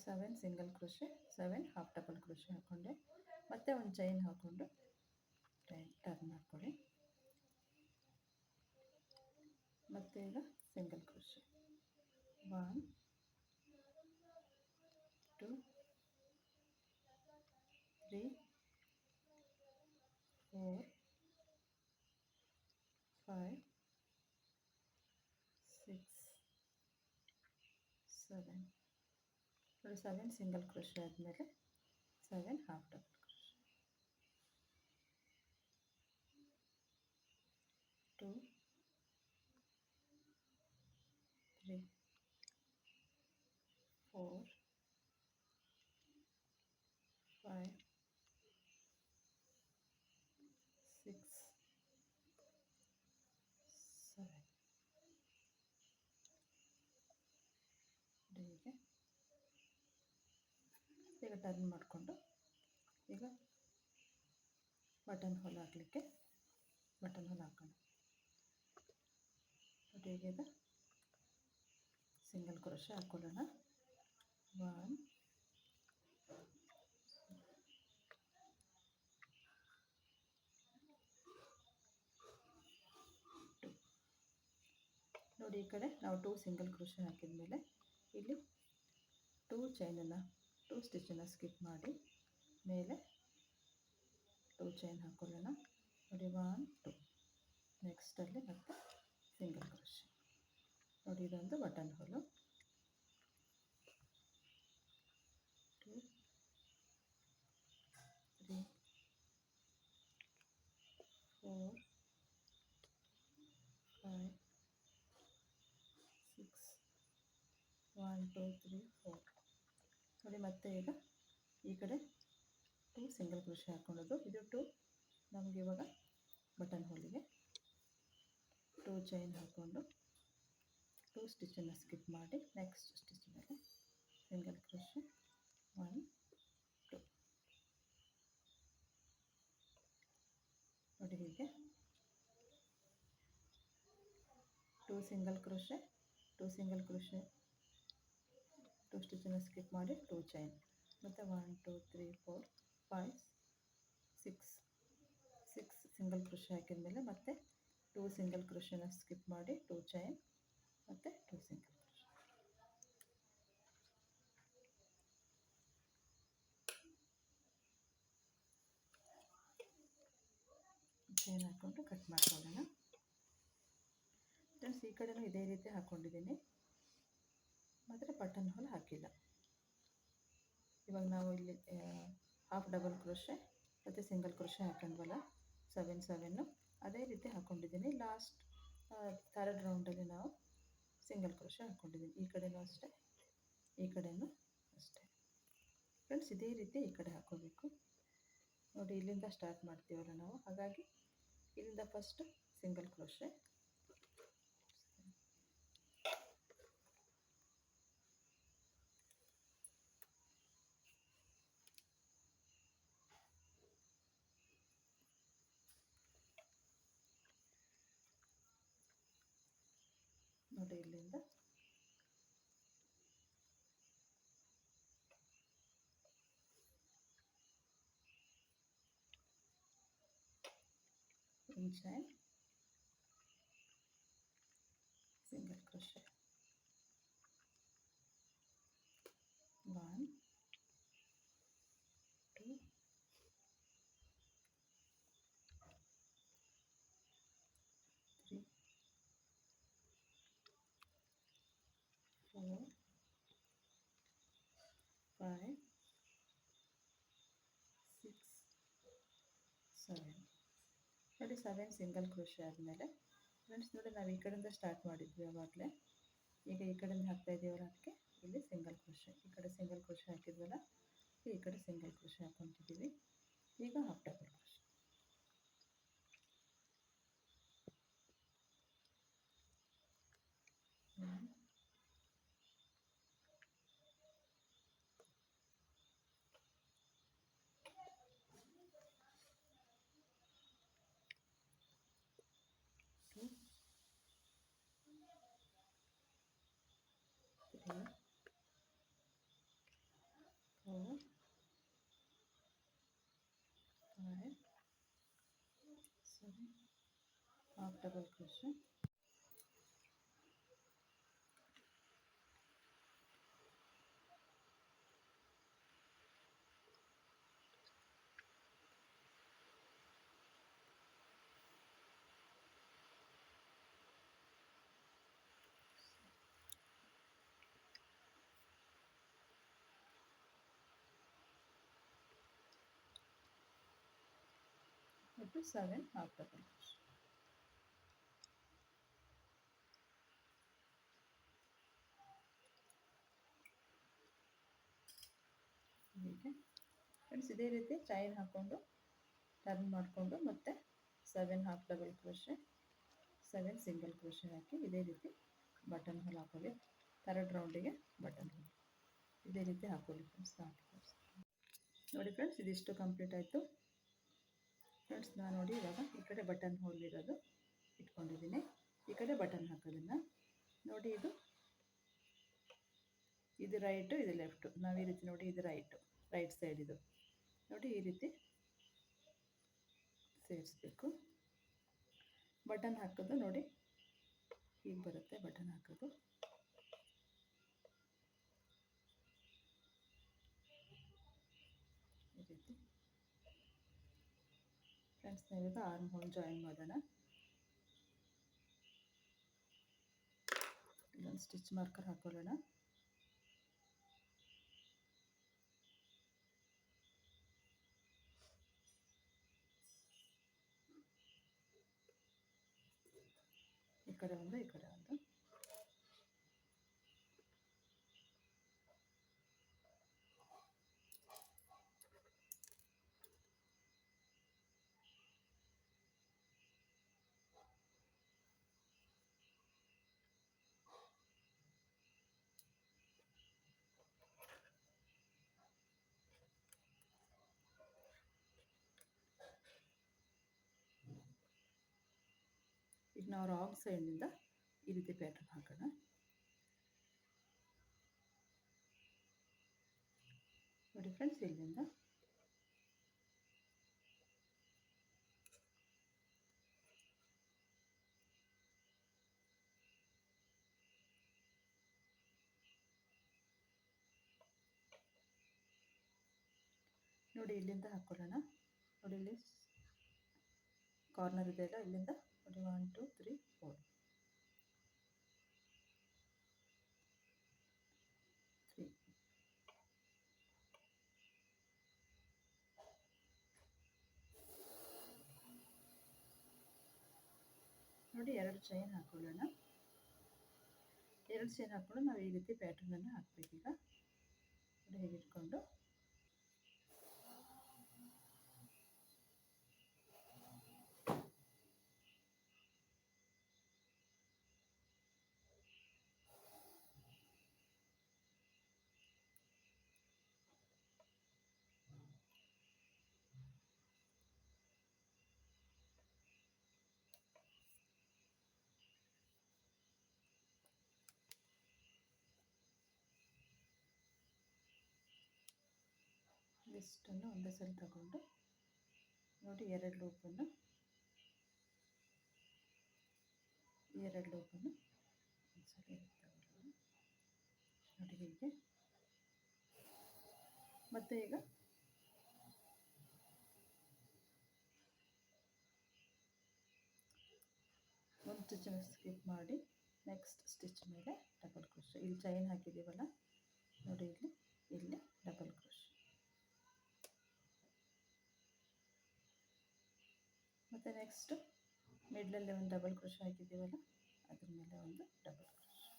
7 single crochet, 7 half double crochet ಹಾಕ್ಕೊಂಡೆ, ಮತ್ತೆ ಒಂದು ಚೈನ್ ಹಾಕ್ಕೊಂಡು ಟರ್ನ್ ಮಾಡ್ಕೊಳ್ಳಿ. ಮತ್ತೆ ಈಗ ಸಿಂಗಲ್ ಕ್ರೋಶೆ 1 2 3 4 5 6 7 ನೋಡಿ. 7 ಸಿಂಗಲ್ ಕ್ರೋಶೆ ಆದಮೇಲೆ 7 ಹಾಫ್ ಡಬಲ್ ಕ್ರೋಶೆ, 2 3 4 5 6 7 ಹೀಗೆ. ಈಗ ಟರ್ನ್ ಮಾಡಿಕೊಂಡು ಈಗ ಬಟನ್ ಹೋಲ್ ಹಾಕಲಿಕ್ಕೆ ಬಟನ್ ಹೋಲ್ ಹಾಕೋಣ. ನೋಡಿ ಈಗ ಸಿಂಗಲ್ ಕ್ರೋಶೆ ಹಾಕೊಳ್ಳೋಣ. 1 2 ನೋಡಿ. ಈ ಕಡೆ ನಾವು 2 ಸಿಂಗಲ್ ಕ್ರೋಶೆ ಹಾಕಿದ ಮೇಲೆ ಇಲ್ಲಿ 2 ಚೈನನ್ನು 2 ಸ್ಟಿಚ್ಚನ್ನು ಸ್ಕಿಪ್ ಮಾಡಿ ಮೇಲೆ 2 ಚೈನ್ ಹಾಕೊಳ್ಳೋಣ. ನೋಡಿ 1 2 ನೆಕ್ಸ್ಟಲ್ಲಿ ಮತ್ತೆ ಸಿಂಗಲ್ ಕ್ರೋಶೆ. ನೋಡಿ ಇದೊಂದು ಬಟನ್ ಹೋಲು. 2 3 4 5 6 1 2 3 4 ನೋಡಿ. ಮತ್ತೆ ಈಗ ಈ ಕಡೆ 2 ಸಿಂಗಲ್ ಕ್ರೋಶೆ ಹಾಕ್ಕೊಳ್ಳೋದು. ಇದು 2 ನಮಗೆ ಇವಾಗ ಬಟನ್ ಹೋಲಿಗೆ 2 ಚೈನ್ ಹಾಕ್ಕೊಂಡು 2 ಸ್ಟಿಚ್ಚನ್ನು ಸ್ಕಿಪ್ ಮಾಡಿ ನೆಕ್ಸ್ಟ್ ಸ್ಟಿಚ್ ಮೇಲೆ ಸಿಂಗಲ್ ಕ್ರೋಶೆ 1 2 ನೋಡಿ. ಹೀಗೆ 2 ಸಿಂಗಲ್ ಕ್ರೋಶೆ 2 ಸಿಂಗಲ್ ಕ್ರೋಶೆ 2 ಸ್ಟಿಚ್ಚನ್ನು ಸ್ಕಿಪ್ ಮಾಡಿ 2 ಚೈನ್ ಮತ್ತು 1 2 3 4 5 6 ಸಿಂಗಲ್ ಕ್ರೋಶೆ ಹಾಕಿದ ಮೇಲೆ ಮತ್ತೆ 2 ಸಿಂಗಲ್ ಕ್ರೋಶೆನ ಸ್ಕಿಪ್ ಮಾಡಿ 2 ಚೈನ್ ಮತ್ತು 2 ಸಿಂಗಲ್ ಕ್ರೋಶೆ. ಚೈನ್ ಹಾಕ್ಕೊಂಡು ಕಟ್ ಮಾಡ್ಕೊಳ್ಳೋಣ. ಫ್ರೆಂಡ್ಸ್ ಈ ಕಡೆನೂ ಇದೇ ರೀತಿ ಹಾಕ್ಕೊಂಡಿದ್ದೀನಿ, ಮಾತ್ರ ಬಟನ್ ಹೋಲ್ ಹಾಕಿಲ್ಲ. ಇವಾಗ ನಾವು ಇಲ್ಲಿ ಹಾಫ್ ಡಬಲ್ ಕ್ರೋಶೆ ಮತ್ತು ಸಿಂಗಲ್ ಕ್ರೋಶೆ ಹಾಕೊಂಡ್ವಲ್ಲ 7 7 ಅದೇ ರೀತಿ ಹಾಕ್ಕೊಂಡಿದ್ದೀನಿ. ಲಾಸ್ಟ್ ಥರ್ಡ್ ರೌಂಡಲ್ಲಿ ನಾವು ಸಿಂಗಲ್ ಕ್ರೋಶೆ ಹಾಕ್ಕೊಂಡಿದ್ದೀನಿ. ಈ ಕಡೆನೂ ಅಷ್ಟೇ, ಈ ಕಡೆನೂ ಅಷ್ಟೇ. ಫ್ರೆಂಡ್ಸ್ ಇದೇ ರೀತಿ ಈ ಕಡೆ ಹಾಕ್ಕೋಬೇಕು. ನೋಡಿ ಇಲ್ಲಿಂದ ಸ್ಟಾರ್ಟ್ ಮಾಡ್ತೀವಲ್ಲ ನಾವು, ಹಾಗಾಗಿ ಇಲ್ಲಿಂದ ಫಸ್ಟು ಸಿಂಗಲ್ ಕ್ರೋಶೆ, ನೋಡಿ ಇಲ್ಲಿಂದ ಒಂದು ಚೈನ್ ಸಿಂಗಲ್ ಕ್ರೋಶೆ 1 2 3 4 5 6 7 ನೋಡಿ. 7 ಸಿಂಗಲ್ ಕ್ರೋಶೆ ಆದಮೇಲೆ ಫ್ರೆಂಡ್ಸ್ ನೋಡಿ ನಾವು ಈ ಕಡೆಯಿಂದ ಸ್ಟಾರ್ಟ್ ಮಾಡಿದ್ವಿ ಆವಾಗಲೇ. ಈಗ ಈ ಕಡೆಯಿಂದ ಹಾಕ್ತಾ ಇದ್ದೀವಲ್ಲ, ಅದಕ್ಕೆ ಇಲ್ಲಿ ಸಿಂಗಲ್ ಕ್ರೋಶೆ, ಈ ಕಡೆ ಸಿಂಗಲ್ ಕ್ರೋಶೆ ಹಾಕಿದ್ವಲ್ಲ, ಈ ಕಡೆ ಸಿಂಗಲ್ ಕ್ರೋಶೆ ಹಾಕ್ಕೊತಿದ್ದೀವಿ. ಈಗ half double crochet, 4 5 7 half double crochet, into 7 half double crochet. ಹೀಗೆ ಫ್ರೆಂಡ್ಸ್ ಇದೇ ರೀತಿ ಚೈನ್ ಹಾಕ್ಕೊಂಡು ಟರ್ನ್ ಮಾಡಿಕೊಂಡು ಮತ್ತೆ 7 half double crochet 7 single crochet ಹಾಕಿ ಇದೇ ರೀತಿ ಬಟನ್ ಹೋಲ್ ಹಾಕೊಳ್ಳಿ. ಥರ್ಡ್ ರೌಂಡಿಗೆ ಬಟನ್ ಹೋಲ್ ಇದೇ ರೀತಿ ಹಾಕೊಳ್ಳಿ ಫ್ರೆಂಡ್ಸ್. ನೋಡಿ ಫ್ರೆಂಡ್ಸ್ ಇದಿಷ್ಟು ಕಂಪ್ಲೀಟ್ ಆಯಿತು ಫ್ರೆಂಡ್ಸ್. ನಾನು ನೋಡಿ ಇವಾಗ ಈ ಕಡೆ ಬಟನ್ ಹೋಲ್ ಇರೋದು ಇಟ್ಕೊಂಡಿದ್ದೀನಿ, ಈ ಕಡೆ ಬಟನ್ ಹಾಕೋದನ್ನು ನೋಡಿ. ಇದು ರೈಟು, ಇದು ಲೆಫ್ಟು. ನಾವು ಈ ರೀತಿ ನೋಡಿ, ಇದು ರೈಟ್ ಸೈಡ್, ಇದು ನೋಡಿ ಈ ರೀತಿ ಸೇರಿಸ್ಬೇಕು. ಬಟನ್ ಹಾಕೋದು ನೋಡಿ ಹೀಗೆ ಬರುತ್ತೆ. ಬಟನ್ ಹಾಕೋದು ಈ ರೀತಿ ಫ್ರೆಂಡ್ಸ್. ನಾವೀಗ ಆರ್ಮ್ ಹೋಲ್ ಜಾಯಿನ್ ಮಾಡೋಣ. ಇಲ್ಲೊಂದು ಸ್ಟಿಚ್ ಮಾರ್ಕರ್ ಹಾಕೊಳ್ಳೋಣ. ಈ ಕಡೆ ಒಂದು, ಈ ಕಡೆ ಒಂದು. ಈಗ ನಾವು ರಾಂಗ್ ಸೈಡ್ನಿಂದ ಈ ರೀತಿ ಪ್ಯಾಟರ್ನ್ ಹಾಕೋಣ. ನೋಡಿ ಫ್ರೆಂಡ್ಸ್, ಇಲ್ಲಿಂದ ನೋಡಿ ಇಲ್ಲಿಂದ ಹಾಕೊಳ್ಳೋಣ. ನೋಡಿ ಇಲ್ಲಿ ಕಾರ್ನರ್ ಇದೆ ಅಲ್ಲ, ಇಲ್ಲಿಂದ ನೋಡಿ 1 2 3 4 3 ನೋಡಿ 2 ಚೈನ್ ಹಾಕೊಳ್ಳೋಣ. 2 ಚೈನ್ ಹಾಕ್ಕೊಂಡು ನಾವು ಈ ರೀತಿ ಪ್ಯಾಟರ್ನನ್ನು ಹಾಕಬೇಕೀಗ. ನೋಡಿ ಹೇಗೆ ಇಟ್ಕೊಂಡು ಇಷ್ಟನ್ನು ಒಂದೇ ಸಲ ತಗೊಂಡು ನೋಡಿ 2 ಲೂಪನ್ನು ಒಂದ್ಸಲ ತಗೊಳ್ಳೋಣ. ನೋಡಿ ಹೀಗೆ. ಮತ್ತೆ ಈಗ ಒಂದು ಸ್ಟಿಚ್ ಸ್ಕಿಪ್ ಮಾಡಿ ನೆಕ್ಸ್ಟ್ ಸ್ಟಿಚ್ ಮೇಲೆ ಡಬಲ್ ಕ್ರೋಶೆ. ಇಲ್ಲಿ ಚೈನ್ ಹಾಕಿದ್ದೀವಲ್ಲ ನೋಡಿ, ಇಲ್ಲಿ ಡಬಲ್ ಕ್ರೋಶೆ. ಮತ್ತು ನೆಕ್ಸ್ಟ್ ಮಿಡ್ಲಲ್ಲಿ ಒಂದು ಡಬಲ್ ಕ್ರೋಶೆ ಹಾಕಿದ್ದೀವಲ್ಲ, ಅದ್ರ ಮೇಲೆ ಒಂದು ಡಬಲ್ ಕ್ರೋಶೆ.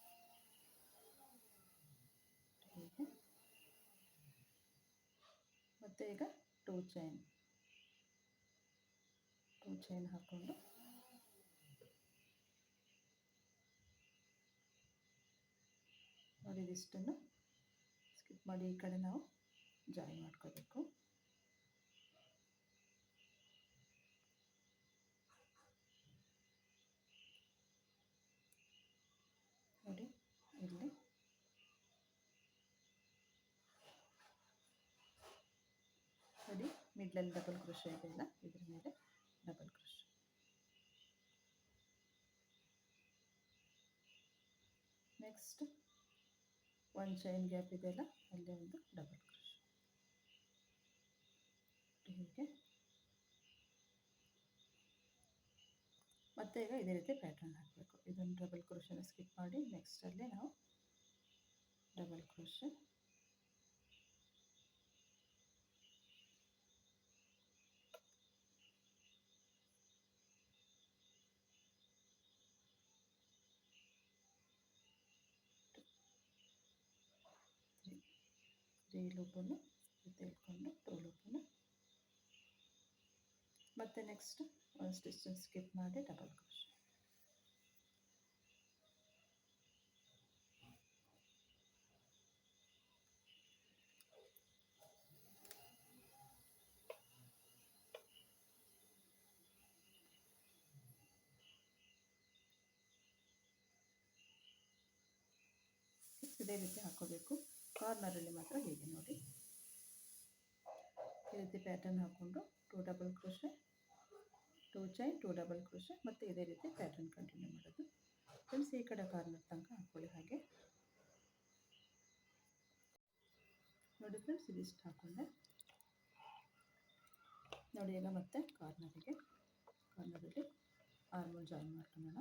ಹೀಗೆ. ಮತ್ತು ಈಗ 2 ಚೈನ್ ಹಾಕ್ಕೊಂಡು ನೋಡಿ ಇದಿಷ್ಟನ್ನು ಸ್ಕಿಪ್ ಮಾಡಿ ಈ ಕಡೆ ನಾವು ಜಾಯಿನ್ ಮಾಡ್ಕೋಬೇಕು. ನೋಡಿ ಇಲ್ಲಿ ನೋಡಿ ಮಿಡ್ಲಲ್ಲಿ ಡಬಲ್ ಕ್ರೋಶೆ ಇದೆಯಲ್ಲ, ಇದ್ರ ಮೇಲೆ ಡಬಲ್ ಕ್ರೋಶೆ. ನೆಕ್ಸ್ಟ್ ಒಂದು ಚೈನ್ ಗ್ಯಾಪ್ ಇದೆಯಲ್ಲ, ಅಲ್ಲೇ ಒಂದು ಡಬಲ್ ಕ್ರೋಶೆ. ಹೀಗೆ ಮತ್ತೆ ಈಗ ಇದೇ ರೀತಿ ಪ್ಯಾಟರ್ನ್ ಹಾಕಬೇಕು. ಇದೊಂದು ಡಬಲ್ ಕ್ರೋಶೆನ ಸ್ಕಿಪ್ ಮಾಡಿ ನೆಕ್ಸ್ಟಲ್ಲಿ ನಾವು ಡಬಲ್ ಕ್ರೋಶೆ, ತ್ರೀ ಲೂಪನ್ನು ತೆಗೆದುಕೊಂಡು ಟೂ ಲೂಪನ್ನು, ಮತ್ತು ನೆಕ್ಸ್ಟ್ ಒಂದು ಸ್ಟಿಚನ್ನು ಸ್ಕಿಪ್ ಮಾಡಿ ಡಬಲ್ ಕ್ರೋಶೆ. ಇದೇ ರೀತಿ ಹಾಕೋಬೇಕು. ಕಾರ್ನರಲ್ಲಿ ಮಾತ್ರ ಹೀಗೆ ನೋಡಿ ಈ ರೀತಿ ಪ್ಯಾಟರ್ನ್ ಹಾಕ್ಕೊಂಡು two double crochet, two chain, two double crochet, ಮತ್ತು ಇದೇ ರೀತಿ ಪ್ಯಾಟರ್ನ್ ಕಂಟಿನ್ಯೂ ಮಾಡೋದು. ಫ್ರೆಂಡ್ಸ್ ಈ ಕಡೆ ಕಾರ್ನರ್ ತನಕ ಹಾಕ್ಕೊಳ್ಳಿ. ಹಾಗೆ ನೋಡಿ ಫ್ರೆಂಡ್ಸ್ ಇದಿಷ್ಟು ಹಾಕ್ಕೊಂಡೆ. ನೋಡಿ ಈಗ ಮತ್ತೆ ಕಾರ್ನರಲ್ಲಿ ಆರ್ಮೋಲ್ ಜಾಯಿನ್ ಮಾಡ್ಕೊಳ್ಳೋಣ.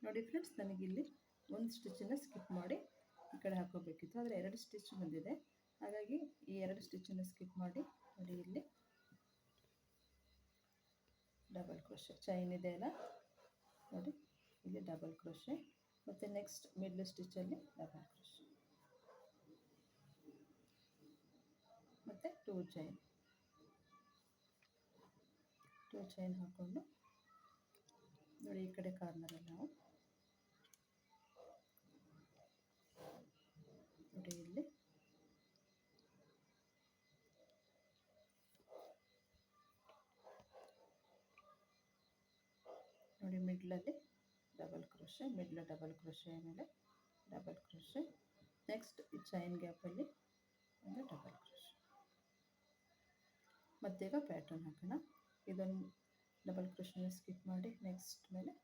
ನೋಡಿ ಫ್ರೆಂಡ್ಸ್ ನನಗಿಲ್ಲಿ ಒಂದು ಸ್ಟಿಚ್ಚನ್ನು ಸ್ಕಿಪ್ ಮಾಡಿ ಈ ಕಡೆ ಹಾಕೋಬೇಕಿತ್ತು, ಆದರೆ 2 ಸ್ಟಿಚ್ ಬಂದಿದೆ. ಹಾಗಾಗಿ ಈ 2 ಸ್ಟಿಚ್ಚನ್ನು ಸ್ಕಿಪ್ ಮಾಡಿ ನೋಡಿ ಇಲ್ಲಿ ಡಬಲ್ ಕ್ರೋಶೆ, ಚೈನ್ ಇದೆಯಲ್ಲ ನೋಡಿ ಇಲ್ಲಿ ಡಬಲ್ ಕ್ರೋಶೆ, ಮತ್ತು ನೆಕ್ಸ್ಟ್ ಮಿಡ್ಲ್ ಸ್ಟಿಚ್ಚಲ್ಲಿ ಡಬಲ್ ಕ್ರೋಶೆ, ಮತ್ತು ಟೂ ಚೈನ್ ಹಾಕ್ಕೊಂಡು ನೋಡಿ ಈ ಕಡೆ ಕಾರ್ನರಲ್ಲಿ ನಾವು ನೋಡಿ ಇಲ್ಲಿ ನೋಡಿ ಮಿಡ್ಲಲ್ಲಿ ಡಬಲ್ ಕ್ರೋಶೆ, ಡಬಲ್ ಕ್ರೋಶೆ ಮೇಲೆ ಡಬಲ್ ಕ್ರೋಶೆ, ನೆಕ್ಸ್ಟ್ ಈ ಚೈನ್ ಗ್ಯಾಪಲ್ಲಿ ಒಂದು ಡಬಲ್ ಕ್ರೋಶೆ. ಮತ್ತೀಗ ಪ್ಯಾಟರ್ನ್ ಹಾಕೋಣ. ಇದೊಂದು ಡಬಲ್ ಕ್ರೋಶೆನ ಸ್ಕಿಪ್ ಮಾಡಿ ನೆಕ್ಸ್ಟ್ ಮೇಲೆ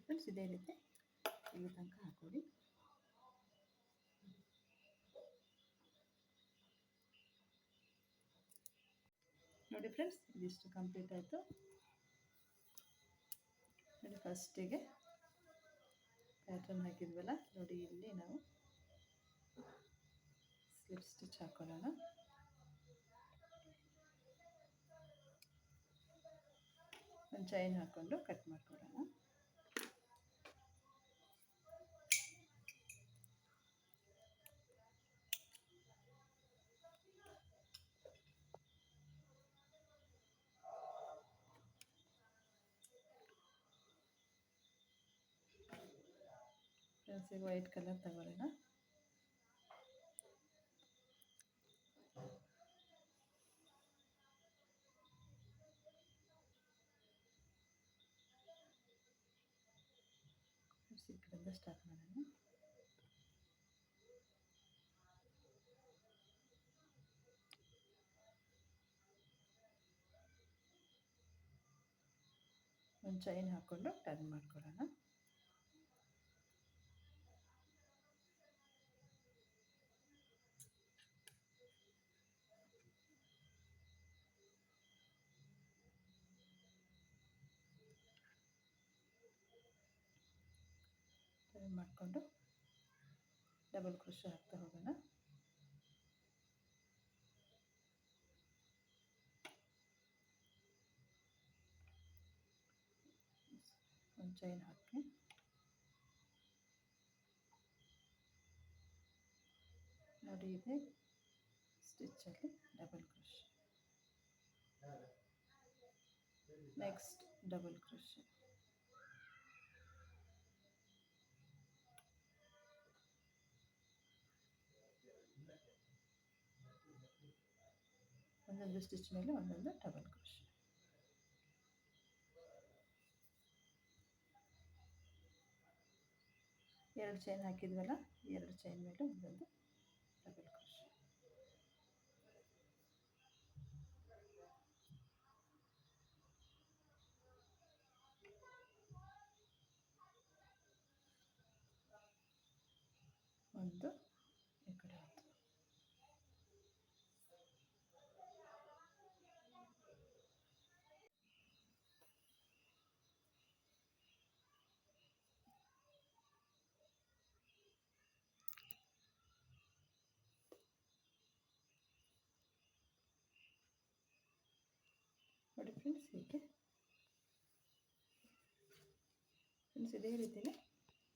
ಫ್ರೆಂಡ್ಸ್ ಇದೇ ರೀತಿ ಇಲ್ಲಿ ತನಕ ಹಾಕೊಳ್ಳಿ. ನೋಡಿ ಫ್ರೆಂಡ್ಸ್ ಇದಿಷ್ಟು ಕಂಪ್ಲೀಟ್ ಆಯಿತು. ನೋಡಿ ಫಸ್ಟಿಗೆ ಪ್ಯಾಟರ್ನ್ ಹಾಕಿದ್ವಲ್ಲ, ನೋಡಿ ಇಲ್ಲಿ ನಾವು ಸ್ಲಿಪ್ ಸ್ಟಿಚ್ ಹಾಕೊಳ್ಳೋಣ. ಒಂದು ಚೈನ್ ಹಾಕ್ಕೊಂಡು ಕಟ್ ಮಾಡ್ಕೊಳ್ಳೋಣ. ಫ್ರೆಂಡ್ಸ್ ಈಗ ವೈಟ್ ಕಲರ್ ತಗೊಳ್ಳೋಣ. ಈ ಕಡೆಯಿಂದ ಸ್ಟಾರ್ಟ್ ಮಾಡೋಣ. ಒಂದು ಚೈನ್ ಹಾಕ್ಕೊಂಡು ಟರ್ನ್ ಮಾಡ್ಕೊಳ್ಳೋಣ. ಟರ್ನ್ ಮಾಡಿಕೊಂಡು ಡಬಲ್ ಕ್ರೋಶೆ ಹಾಕ್ತಾ ಹೋಗೋಣ. ಒಂದು ಚೈನ್ ಹಾಕಿ ನೋಡಿ, ಇದೆ ಸ್ಟಿಚ್ಚಲ್ಲಿ double crochet. Next double crochet. ಒಂದೊಂದು ಸ್ಟಿಚ್ ಮೇಲೆ ಒಂದೊಂದು ಡಬಲ್ ಕ್ರೋಶೆ. ಎರಡು ಚೈನ್ ಹಾಕಿದ್ವಲ್ಲ, ಎರಡು ಚೈನ್ ಮೇಲೆ ಒಂದೊಂದು ಡಬಲ್ ಕ್ರೋಶೆ. ಒಂದು ಈ ಕಡೆ ಒಂದು. ನೋಡಿ ಫ್ರೆಂಡ್ಸ್, ಹೀಗೆ ಫ್ರೆಂಡ್ಸ್ ಇದೇ ರೀತಿಯೇ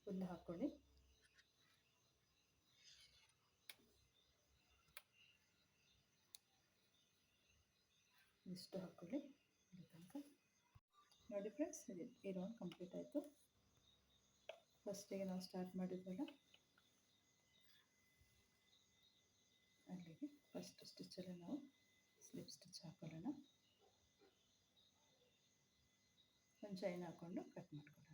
ಹುಲ್ಲು ಹಾಕ್ಕೊಳ್ಳಿ. ಇಷ್ಟು ಹಾಕ್ಕೊಳ್ಳಿ ಇಲ್ಲಿ ತನಕ. ನೋಡಿ ಫ್ರೆಂಡ್ಸ್, ಈ ರೌಂಡ್ ಕಂಪ್ಲೀಟ್ ಆಯಿತು. ಫಸ್ಟಿಗೆ ನಾವು ಸ್ಟಾರ್ಟ್ ಮಾಡಿದ್ವಲ್ಲ, ಅಲ್ಲಿಗೆ ಫಸ್ಟ್ ಸ್ಟಿಚ್ಚಲ್ಲಿ ನಾವು ಸ್ಲಿಪ್ ಸ್ಟಿಚ್ ಹಾಕೊಳ್ಳೋಣ. ಒಂದು ಚೈನ್ ಹಾಕ್ಕೊಂಡು ಕಟ್ ಮಾಡ್ಕೊಳ್ಳೋಣ.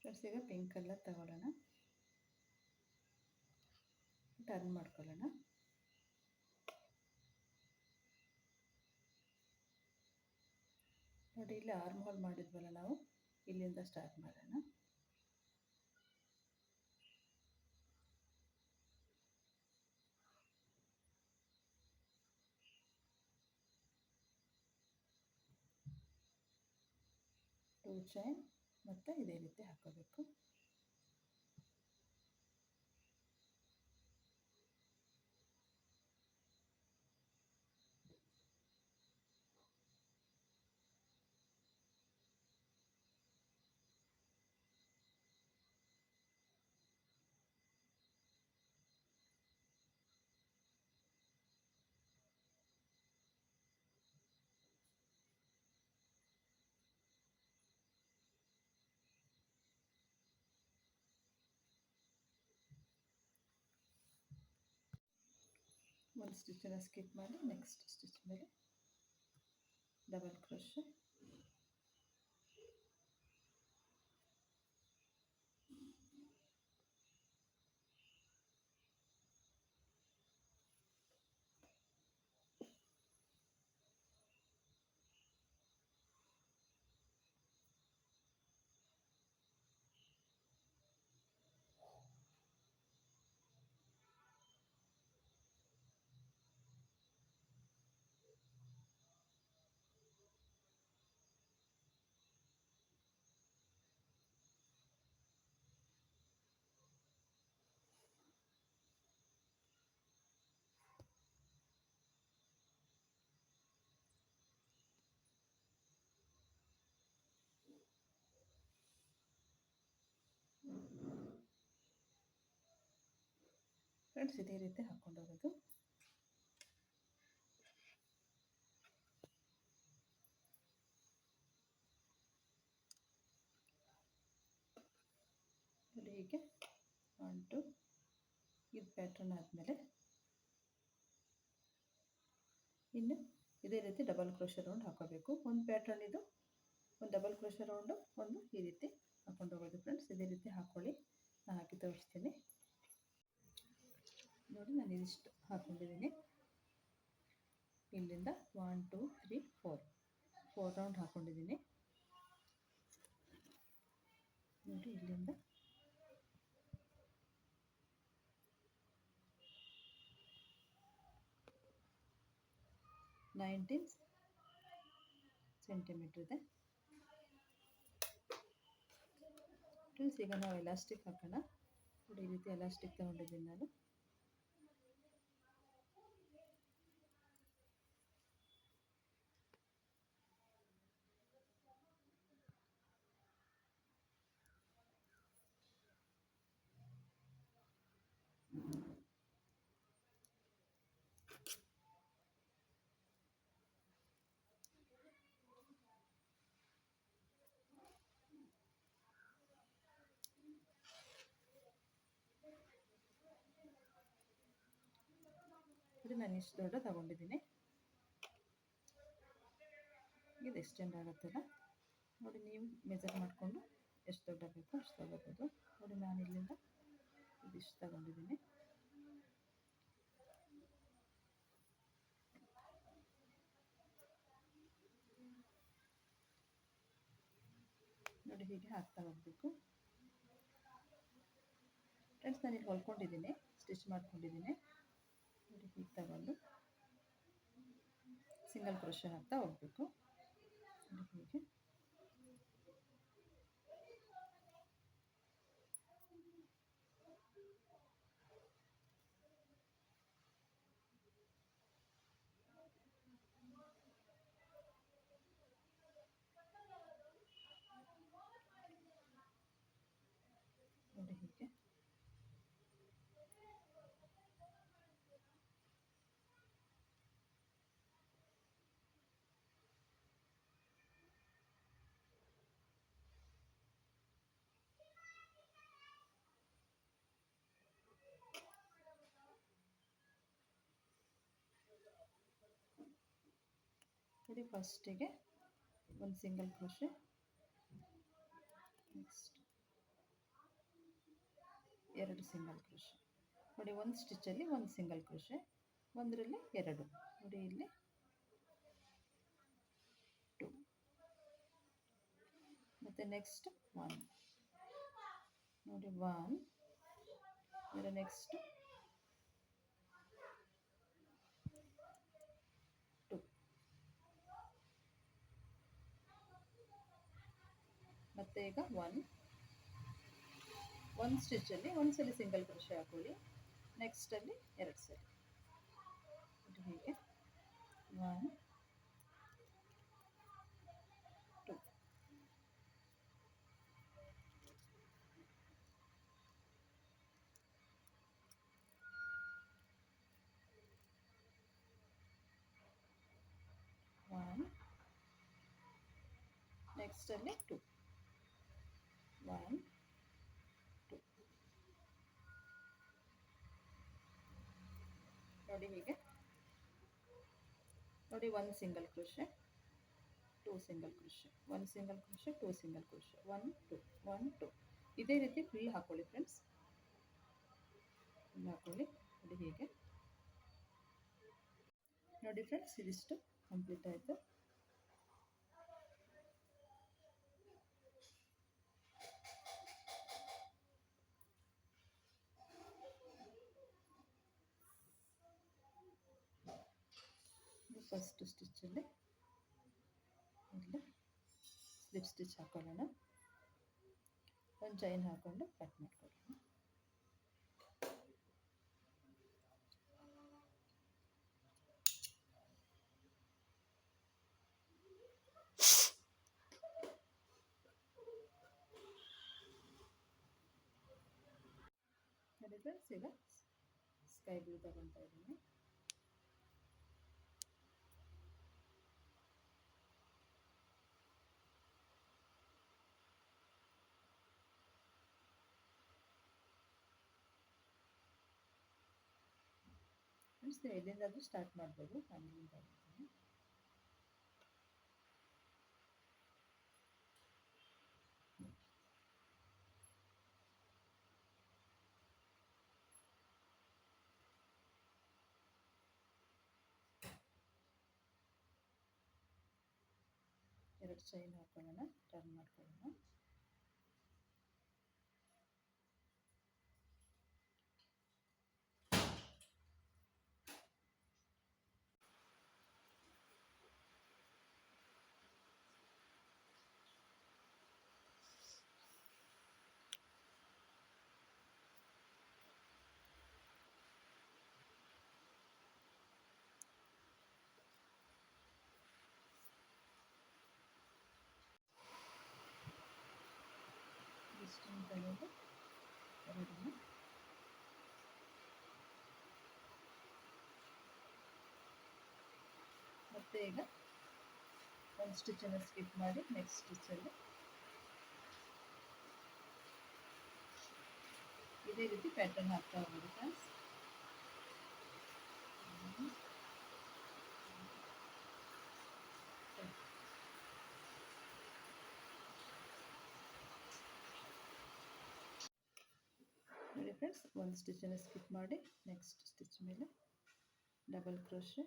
ಫ್ರೆಂಡ್ಸ್, ಈಗ ಪಿಂಕ್ ಕಲರ್ ತಗೊಳ್ಳೋಣ, ಟರ್ನ್ ಮಾಡ್ಕೊಳ್ಳೋಣ. ನೋಡಿ, ಇಲ್ಲಿ ಆರ್ಮ್ ಹೋಲ್ ಮಾಡಿದ್ವಲ್ಲ ನಾವು, ಇಲ್ಲಿಂದ ಸ್ಟಾರ್ಟ್ ಮಾಡೋಣ. ಟೂ ಚೈನ್ ಮತ್ತು ಇದೇ ರೀತಿ ಹಾಕೋಬೇಕು. ಒಂದು ಸ್ಟಿಚ್ಚನ್ನು ಸ್ಕಿಪ್ ಮಾಡಿ ನೆಕ್ಸ್ಟ್ ಸ್ಟಿಚ್ ಮೇಲೆ ಡಬಲ್ ಕ್ರೋಶೆ. ಫ್ರೆಂಡ್ಸ್, ಇದೇ ರೀತಿ ಹಾಕ್ಕೊಂಡು ಹೋಗೋದು. ಹೀಗೆ 1 2 ಇದು ಪ್ಯಾಟ್ರನ್ ಆದಮೇಲೆ ಇನ್ನು ಇದೇ ರೀತಿ ಡಬಲ್ ಕ್ರೋಶೆ ರೌಂಡ್ ಹಾಕೋಬೇಕು. ಒಂದು ಪ್ಯಾಟ್ರನ್ ಇದು, ಒಂದು ಡಬಲ್ ಕ್ರೋಶೆ ರೌಂಡು, ಒಂದು ಈ ರೀತಿ ಹಾಕೊಂಡು ಹೋಗೋದು. ಫ್ರೆಂಡ್ಸ್, ಇದೇ ರೀತಿ ಹಾಕ್ಕೊಳ್ಳಿ, ನಾನು ಹಾಕಿ ತೋರಿಸ್ತೀನಿ. ನೋಡಿ, ನಾನು ಇದಿಷ್ಟು ಹಾಕ್ಕೊಂಡಿದ್ದೀನಿ. ಇಲ್ಲಿಂದ 1 2 3 4 ರೌಂಡ್ ಹಾಕ್ಕೊಂಡಿದ್ದೀನಿ. ನೋಡಿ ಇಲ್ಲಿಂದ 19 ಸೆಂಟಿಮೀಟ್ರ್ ಇದೆ. ಫ್ರೆಂಡ್ಸ್ ಈಗ ನಾವು ಎಲಾಸ್ಟಿಕ್ ಹಾಕೋಣ. ನೋಡಿ ಈ ರೀತಿ ಎಲಾಸ್ಟಿಕ್ ತಗೊಂಡಿದ್ದೀನಿ ನಾನು. ಇದು ನಾನು ಇಷ್ಟು ದೊಡ್ಡ ತಗೊಂಡಿದ್ದೀನಿ. ಇದು ಎಕ್ಸ್ಟೆಂಡ್ ಆಗುತ್ತಲ್ಲ ನೋಡಿ, ನೀವು ಮೆಜರ್ ಮಾಡಿಕೊಂಡು ಎಷ್ಟು ದೊಡ್ಡ ಬೇಕೋ ಅಷ್ಟು ತಗೋಬೋದು. ನೋಡಿ ನಾನು ಇಲ್ಲಿಂದ ಇದಿಷ್ಟು ತಗೊಂಡಿದ್ದೀನಿ. ನೋಡಿ ಹೀಗೆ ಹಾಕ್ತಾ ಹೋಗಬೇಕು. ಫ್ರೆಂಡ್ಸ್ ನಾನು ಇಲ್ಲಿ ಹೊಲ್ಕೊಂಡಿದ್ದೀನಿ, ಸ್ಟಿಚ್ ಮಾಡ್ಕೊಂಡಿದ್ದೀನಿ. ನೋಡಿ ಹೀಗೆ ತಗೊಂಡು ಸಿಂಗಲ್ ಕ್ರೋಶೆ ಹಾಕ್ತಾ ಹೋಗಬೇಕು. ನೋಡಿ ಹೀಗೆ ನೋಡಿ ಹೀಗೆ ನೋಡಿ ಫಸ್ಟಿಗೆ ಒಂದು single crochet, next 2 single crochet. ನೋಡಿ ಒಂದು ಸ್ಟಿಚ್ಚಲ್ಲಿ ಒಂದು ಸಿಂಗಲ್ ಕ್ರೋಶೆ, ಒಂದರಲ್ಲಿ 2. ನೋಡಿ ಇಲ್ಲಿ 2 ಮತ್ತು ನೆಕ್ಸ್ಟ್ 1. ನೋಡಿ 1, ಅಂದರೆ ನೆಕ್ಸ್ಟ್ 2, ಮತ್ತು ಈಗ 1 ಸ್ಟಿಚ್ಚಲ್ಲಿ ಒಂದು ಸಲ ಸಿಂಗಲ್ ಕ್ರೋಶೆ ಹಾಕೊಳ್ಳಿ, ನೆಕ್ಸ್ಟಲ್ಲಿ 2 ಸಲ. ನೋಡಿ ಹೀಗೆ 1 2. ನೆಕ್ಸ್ಟಲ್ಲಿ 2, 1 2. ನೋಡಿ ಹೀಗೆ ನೋಡಿ 1 single crochet, 2 single crochet, 1 single crochet, 2 single crochet, 1 2 1 2. ಇದೇ ರೀತಿ ಫುಲ್ ಹಾಕೊಳ್ಳಿ ಫ್ರೆಂಡ್ಸ್, ಫುಲ್ ಹಾಕೊಳ್ಳಿ. ನೋಡಿ ಹೀಗೆ ನೋಡಿ ಫ್ರೆಂಡ್ಸ್, ಇದಿಷ್ಟು ಕಂಪ್ಲೀಟ್ ಆಯಿತು. ಫಸ್ಟ್ ಸ್ಟಿಚ್ಚಲ್ಲಿ ಇಲ್ಲಿ ಸ್ಲಿಪ್ ಸ್ಟಿಚ್ ಹಾಕೊಳ್ಳೋಣ, ಒಂದು ಚೈನ್ ಹಾಕ್ಕೊಂಡು ಕಟ್ ಮಾಡ್ಕೊಳ್ಳೋಣ. ನೋಡಿ ಫ್ರೆಂಡ್ಸ್, ಈಗ ಸ್ಕೈ ಬ್ಲೂ ತಗೊಳ್ತಾ ಇದ್ದೀನಿ. ಫ್ರೆಂಡ್ಸ್ ನೀವು ಎಲ್ಲಿಂದಾದರೂ ಸ್ಟಾರ್ಟ್ ಮಾಡ್ಬೋದು, ನಾನು ಇಲ್ಲಿಂದ ತಗೊಳ್ತೀನಿ. ಎರಡು ಚೈನ್ ಹಾಕೊಳ್ಳೋಣ, ಟರ್ನ್ ಮಾಡ್ಕೊಳ್ಳೋಣ. ಸ್ಟೀಮ್ ತಗೊಂಡು ಎರಡನ್ನು ಮತ್ತೆ ಈಗ ಒಂದು ಸ್ಟಿಚ್ಚನ್ನು ಸ್ಕಿಪ್ ಮಾಡಿ ನೆಕ್ಸ್ಟ್ ಸ್ಟಿಚ್ಚಲ್ಲಿ ಇದೇ ರೀತಿ ಪ್ಯಾಟರ್ನ್ ಹಾಕ್ತಾ ಹೋಗೋದು ಫ್ರೆಂಡ್ಸ್. ನೋಡಿ ಫ್ರೆಂಡ್ಸ್, ಒಂದು ಸ್ಟಿಚ್ಚನ್ನು ಸ್ಕಿಪ್ ಮಾಡಿ ನೆಕ್ಸ್ಟ್ ಸ್ಟಿಚ್ ಮೇಲೆ ಡಬಲ್ ಕ್ರೋಶೆ,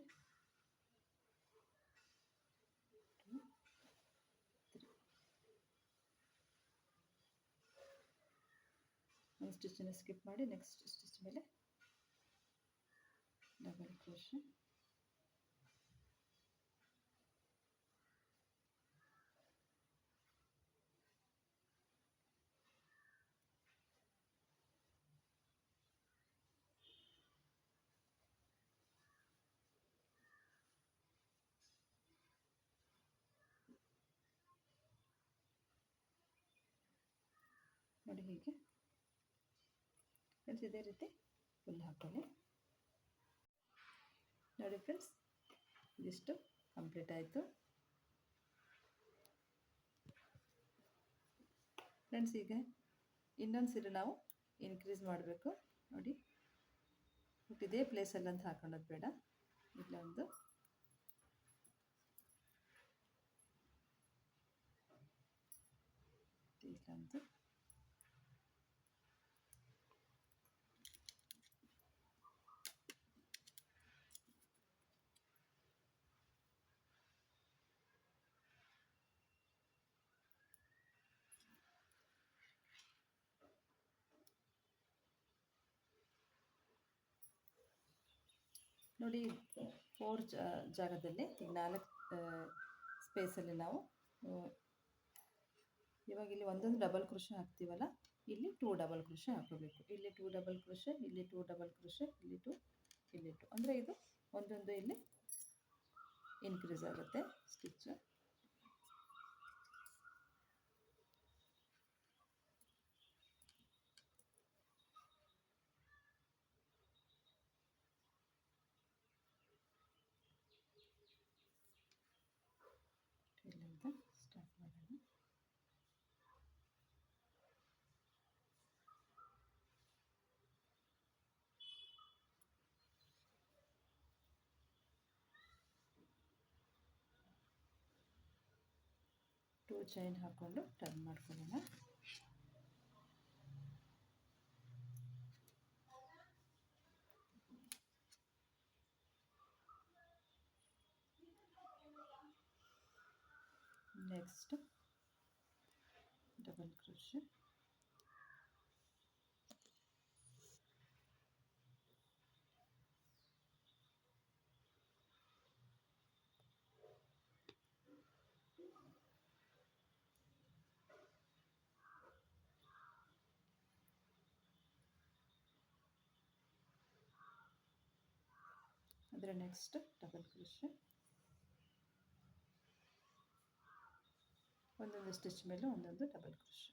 ಒಂದು ಸ್ಟಿಚ್ಚನ್ನು ಸ್ಕಿಪ್ ಮಾಡಿ ನೆಕ್ಸ್ಟ್ ಸ್ಟಿಚ್ ಮೇಲೆ ಡಬಲ್ ಕ್ರೋಶೆ, ನೋಡಿ ಹೀಗೆ ಫ್ರೆಂಡ್ಸ್ ಇದೇ ರೀತಿ ಫುಲ್ ಹಾಕೊಳ್ಳಿ. ನೋಡಿ ಫ್ರೆಂಡ್ಸ್, ಇದಿಷ್ಟು ಕಂಪ್ಲೀಟ್ ಆಯಿತು. ಫ್ರೆಂಡ್ಸ್ ಈಗ ಇನ್ನೊಂದು ಸೀರೆ ನಾವು ಇನ್ಕ್ರೀಸ್ ಮಾಡಬೇಕು. ನೋಡಿ ಬಟ್ ಇದೇ ಪ್ಲೇಸಲ್ಲಿ ಅಂತ ಹಾಕೊಳ್ಳೋದು ಬೇಡ, ಇಲ್ಲೊಂದು ಇಲ್ಲೊಂದು ನೋಡಿ 4 ಜಾಗದಲ್ಲಿ ಈಗ 4 ಸ್ಪೇಸಲ್ಲಿ ನಾವು ಇವಾಗ ಇಲ್ಲಿ ಒಂದೊಂದು ಡಬಲ್ ಕ್ರೋಶೆ ಹಾಕ್ತೀವಲ್ಲ, ಇಲ್ಲಿ 2 ಡಬಲ್ ಕ್ರೋಶೆ ಹಾಕೋಬೇಕು. ಇಲ್ಲಿ 2 ಡಬಲ್ ಕ್ರೋಶೆ, ಇಲ್ಲಿ 2 ಡಬಲ್ ಕ್ರೋಶೆ, ಇಲ್ಲಿ 2, ಇಲ್ಲಿ 2, ಅಂದರೆ ಇದು ಒಂದೊಂದು ಇಲ್ಲಿ ಇನ್ಕ್ರೀಸ್ ಆಗುತ್ತೆ ಸ್ಟಿಚ್ಚು. ಇಲ್ಲಿಂದ ಸ್ಟಾರ್ಟ್ ಮಾಡೋಣ. ಟೂ ಚೈನ್ ಹಾಕ್ಕೊಂಡು ಟರ್ನ್ ಮಾಡ್ಕೊಳ್ಳೋಣ. ನೆಕ್ಸ್ಟ್ ಡಬಲ್ ಕ್ರೋಶೆ, ಅದರ ನೆಕ್ಸ್ಟ್ ಡಬಲ್ ಕ್ರೋಶೆ, ಒಂದೊಂದು ಸ್ಟಿಚ್ ಮೇಲೆ ಒಂದೊಂದು ಡಬಲ್ ಕ್ರೋಶೆ.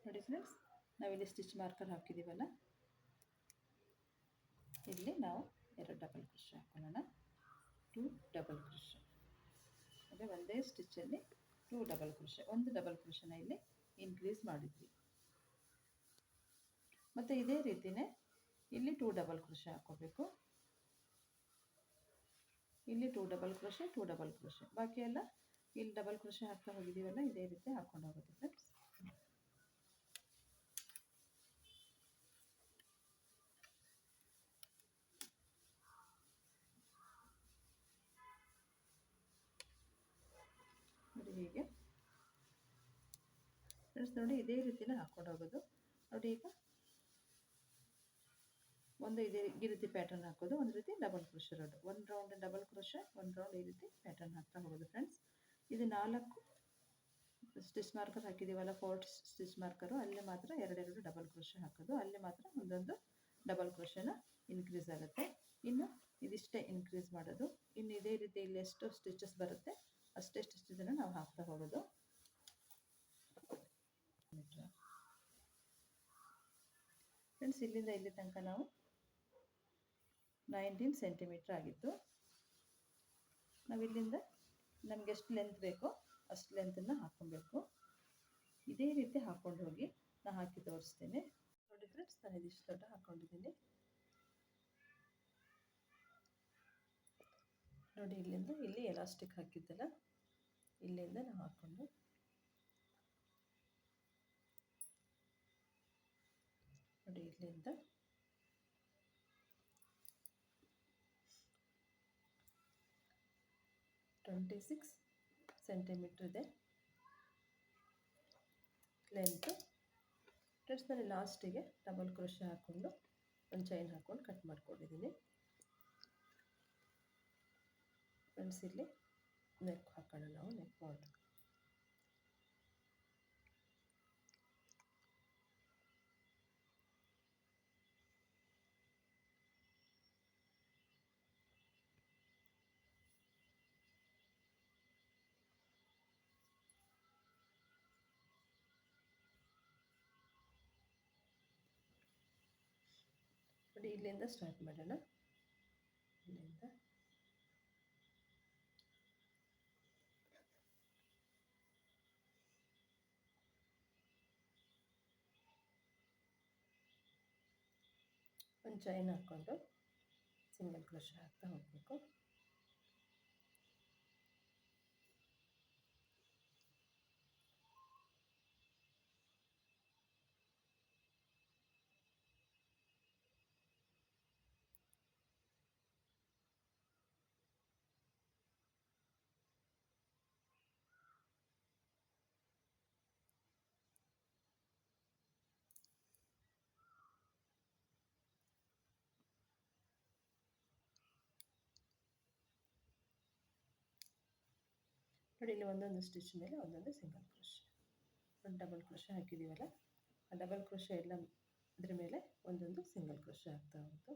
ನೋಡಿ ಫ್ರೆಂಡ್ಸ್, ನಾವಿಲ್ಲಿ ಸ್ಟಿಚ್ ಮಾರ್ಕರ್ ಹಾಕಿದ್ದೀವಲ್ಲ, ಇಲ್ಲಿ ನಾವು 2 ಡಬಲ್ ಕ್ರೋಶೆ ಹಾಕೊಳ್ಳೋಣ. 2 ಡಬಲ್ ಕ್ರೋಶೆ, ಅಂದರೆ ಒಂದೇ ಸ್ಟಿಚ್ಚಲ್ಲಿ 2 ಡಬಲ್ ಕ್ರೋಶೆ, ಒಂದು ಡಬಲ್ ಕ್ರೋಶೆನ ಇಲ್ಲಿ ಇನ್ಕ್ರೀಸ್ ಮಾಡಿದ್ವಿ. ಮತ್ತು ಇದೇ ರೀತಿಯೇ ಇಲ್ಲಿ 2 ಡಬಲ್ ಕ್ರೋಶೆ ಹಾಕೋಬೇಕು. ಇಲ್ಲಿ 2 ಡಬಲ್ ಕ್ರೋಶೆ, 2 ಡಬಲ್ ಕ್ರೋಶೆ, ಬಾಕಿ ಎಲ್ಲ ಇಲ್ಲಿ ಡಬಲ್ ಕ್ರೋಶೆ ಹಾಕ್ತಾ ಹೋಗಿದ್ದೀವಲ್ಲ, ಇದೇ ರೀತಿ ಹಾಕ್ಕೊಂಡು ಹೋಗುತ್ತೆ ಫ್ರೆಂಡ್ಸ್. ನೋಡಿ ಹೀಗೆ ಫ್ರೆಂಡ್ಸ್, ನೋಡಿ ಇದೇ ರೀತಿನೇ ಹಾಕ್ಕೊಂಡು ಹೋಗೋದು. ನೋಡಿ ಈಗ ಒಂದು ಈ ರೀತಿ ಪ್ಯಾಟರ್ನ್ ಹಾಕೋದು, ಒಂದು ರೀತಿ ಡಬಲ್ ಕ್ರೋಶೆ ರೋಡ್, ಒಂದು ರೌಂಡ್ ಡಬಲ್ ಕ್ರೋಶೆ, ಒಂದು ರೌಂಡ್ ಈ ರೀತಿ ಪ್ಯಾಟರ್ನ್ ಹಾಕ್ತಾ ಹೋಗೋದು ಫ್ರೆಂಡ್ಸ್. ಇದು 4 ಸ್ಟಿಚ್ ಮಾರ್ಕರ್ ಹಾಕಿದ್ದೀವಲ್ಲ, 4 ಸ್ಟಿಚ್ ಮಾರ್ಕರು, ಅಲ್ಲಿ ಮಾತ್ರ ಎರಡೆರಡು ಡಬಲ್ ಕ್ರೋಶೆ ಹಾಕೋದು, ಅಲ್ಲಿ ಮಾತ್ರ ಒಂದೊಂದು ಡಬಲ್ ಕ್ರೋಶೆನ ಇನ್ಕ್ರೀಸ್ ಆಗುತ್ತೆ. ಇನ್ನು ಇದಿಷ್ಟೇ ಇನ್ಕ್ರೀಸ್ ಮಾಡೋದು. ಇನ್ನು ಇದೇ ರೀತಿ ಇಲ್ಲಿ ಎಷ್ಟು ಸ್ಟಿಚಸ್ ಬರುತ್ತೆ ಅಷ್ಟೇ ಸ್ಟಿಚನ್ನು ನಾವು ಹಾಕ್ತಾ ಹೋಗೋದು. ಫ್ರೆಂಡ್ಸ್, ಇಲ್ಲಿಂದ ಇಲ್ಲಿ ತನಕ ನಾವು 19 ಸೆಂಟಿಮೀಟ್ರ್ ಆಗಿತ್ತು. ನಾವು ಇಲ್ಲಿಂದ ನಮಗೆ ಎಷ್ಟು ಲೆಂತ್ ಬೇಕೋ ಅಷ್ಟು ಲೆಂತನ್ನು ಹಾಕ್ಕೊಬೇಕು. ಇದೇ ರೀತಿ ಹಾಕ್ಕೊಂಡು ಹೋಗಿ ನಾನು ಹಾಕಿ ತೋರಿಸ್ತೇನೆ. ನೋಡಿ ಫ್ರೆಂಡ್ಸ್, ನಾನು ಇದಿಷ್ಟು ದೊಡ್ಡ ಹಾಕ್ಕೊಂಡಿದ್ದೀನಿ. ನೋಡಿ ಇಲ್ಲಿಂದ ಇಲ್ಲಿ ಎಲಾಸ್ಟಿಕ್ ಹಾಕಿದ್ದಲ್ಲ, ಇಲ್ಲಿಂದ ನಾವು ಹಾಕ್ಕೊಂಡು ನೋಡಿ ಇಲ್ಲಿಂದ 26 ಸೆಂಟಿಮೀಟ್ರ್ ಇದೆ ಲೆಂತ್. ಫ್ರೆಂಡ್ಸ್, ನಾನು ಲಾಸ್ಟಿಗೆ ಡಬಲ್ ಕ್ರೋಶೆ ಹಾಕ್ಕೊಂಡು ಒಂದು ಚೈನ್ ಹಾಕ್ಕೊಂಡು ಕಟ್ ಮಾಡ್ಕೊಂಡಿದ್ದೀನಿ. ಫ್ರೆಂಡ್ಸ್, ಇಲ್ಲಿ ನೆಕ್ ಹಾಕೋಣ, ನಾವು ನೆಕ್ ಬಾರ್ಡರ್. ನೋಡಿ ಇಲ್ಲಿಂದ ಸ್ಟಾರ್ಟ್ ಮಾಡೋಣ. ಇಲ್ಲಿಂದ ಒಂದು ಚೈನ್ ಹಾಕ್ಕೊಂಡು ಸಿಂಗಲ್ ಕ್ರೋಶೆ ಹಾಕ್ತಾ ಹೋಗಬೇಕು. ನೋಡಿ ಇಲ್ಲಿ ಒಂದೊಂದು ಸ್ಟಿಚ್ ಮೇಲೆ ಒಂದೊಂದು ಸಿಂಗಲ್ ಕ್ರೋಶೆ, ಒಂದು ಡಬಲ್ ಕ್ರೋಶೆ ಹಾಕಿದ್ದೀವಲ್ಲ, ಆ ಡಬಲ್ ಕ್ರೋಶೆ ಎಲ್ಲ ಇದ್ರ ಮೇಲೆ ಒಂದೊಂದು ಸಿಂಗಲ್ ಕ್ರೋಶೆ ಹಾಕ್ತಾ ಹೋಗುತ್ತೆ.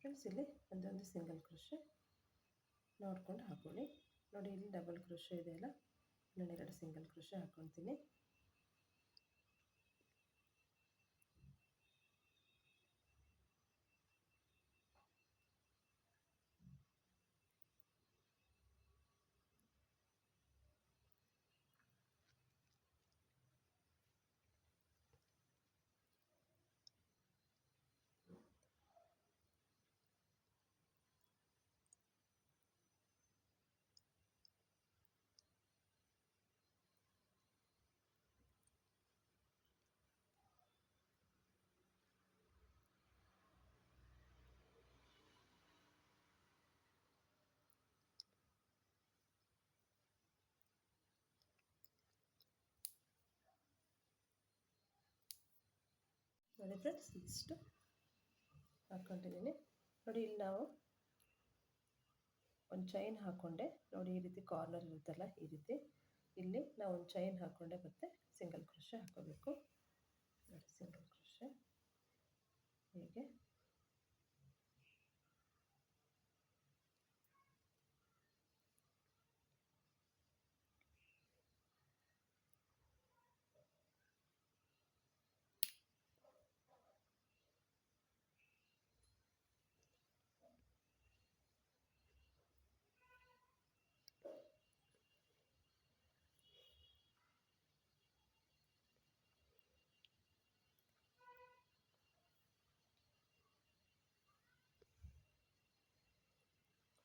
ಫ್ರೆಂಡ್ಸ್, ಇಲ್ಲಿ ಒಂದೊಂದು ಸಿಂಗಲ್ ಕ್ರೋಶೆ ನೋಡ್ಕೊಂಡು ಹಾಕೊಳ್ಳಿ. ನೋಡಿ ಇಲ್ಲಿ ಡಬಲ್ ಕ್ರೋಶೆ ಇದೆಯಲ್ಲ, ಇನ್ನೊಂದೆರಡು ಸಿಂಗಲ್ ಕ್ರೋಶೆ ಹಾಕ್ಕೊತೀನಿ. ನೋಡಿ ಫ್ರೆಂಡ್ಸ್, ಇಷ್ಟು ಹಾಕ್ಕೊಂಡಿದ್ದೀನಿ. ನೋಡಿ ಇಲ್ಲಿ ನಾವು ಒಂದು ಚೈನ್ ಹಾಕ್ಕೊಂಡೆ ನೋಡಿ, ಈ ರೀತಿ ಕಾರ್ನರ್ ಇರುತ್ತಲ್ಲ, ಈ ರೀತಿ ಇಲ್ಲಿ ನಾವು ಒಂದು ಚೈನ್ ಹಾಕ್ಕೊಂಡೆ ಮತ್ತು ಸಿಂಗಲ್ ಕ್ರೋಶೆ ಹಾಕೋಬೇಕು ನೋಡಿ. ಸಿಂಗಲ್ ಕ್ರೋಶೆ ಹೀಗೆ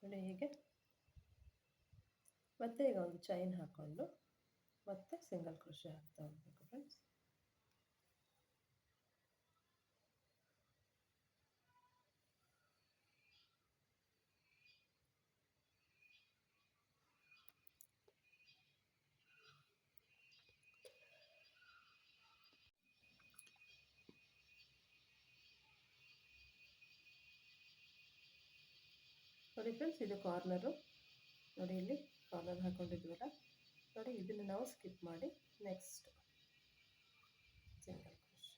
ನೋಡಿ ಹೀಗೆ. ಮತ್ತೆ ಈಗ ಒಂದು ಚೈನ್ ಹಾಕ್ಕೊಂಡು ಮತ್ತೆ ಸಿಂಗಲ್ ಕ್ರೋಶೆ ಹಾಕ್ತಾ ಹೋಗಬೇಕು ಫ್ರೆಂಡ್ಸ್. ನೋಡಿ ಫ್ರೆಂಡ್ಸ್, ಇದು ಕಾರ್ನರು ನೋಡಿ, ಇಲ್ಲಿ ಕಾರ್ನರ್ ಹಾಕ್ಕೊಂಡಿದ್ವಲ್ಲ ನೋಡಿ, ಇದನ್ನು ನಾವು ಸ್ಕಿಪ್ ಮಾಡಿ ನೆಕ್ಸ್ಟ್ ಸಿಂಗಲ್ ಕ್ರೋಶೆ.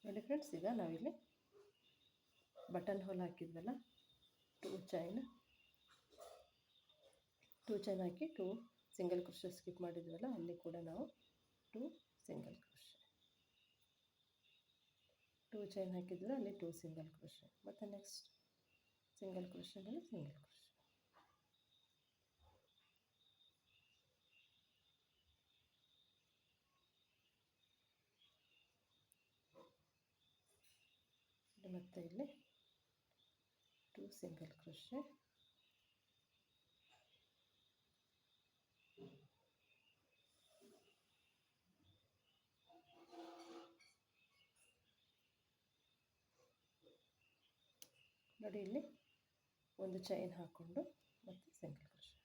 ನೋಡಿ ಫ್ರೆಂಡ್ಸ್, ಈಗ ನಾವಿಲ್ಲಿ ಬಟನ್ ಹೋಲ್ ಹಾಕಿದ್ವಲ್ಲ, ಟೂ ಚೈನ್ ಹಾಕಿ 2 ಸಿಂಗಲ್ ಕ್ರೋಶೆ ಸ್ಕಿಪ್ ಮಾಡಿದ್ವಲ್ಲ, ಅಲ್ಲಿ ಕೂಡ ನಾವು 2 ಸಿಂಗಲ್ ಕ್ರೋಶೆ, 2 ಚೈನ್ ಹಾಕಿದ್ರೆ ಅಲ್ಲಿ 2 ಸಿಂಗಲ್ ಕ್ರೋಶೆ, ಮತ್ತು ನೆಕ್ಸ್ಟ್ ಸಿಂಗಲ್ ಕ್ರೋಶೆ ಮೇಲೆ ಸಿಂಗಲ್ ಕ್ರೋಶೆ. ಮತ್ತು ಇಲ್ಲಿ 2 ಸಿಂಗಲ್ ಕ್ರೋಶೆ, ನೋಡಿ ಇಲ್ಲಿ ಒಂದು ಚೈನ್ ಹಾಕ್ಕೊಂಡು ಮತ್ತು ಸಿಂಗಲ್ ಕ್ರೋಶೆ.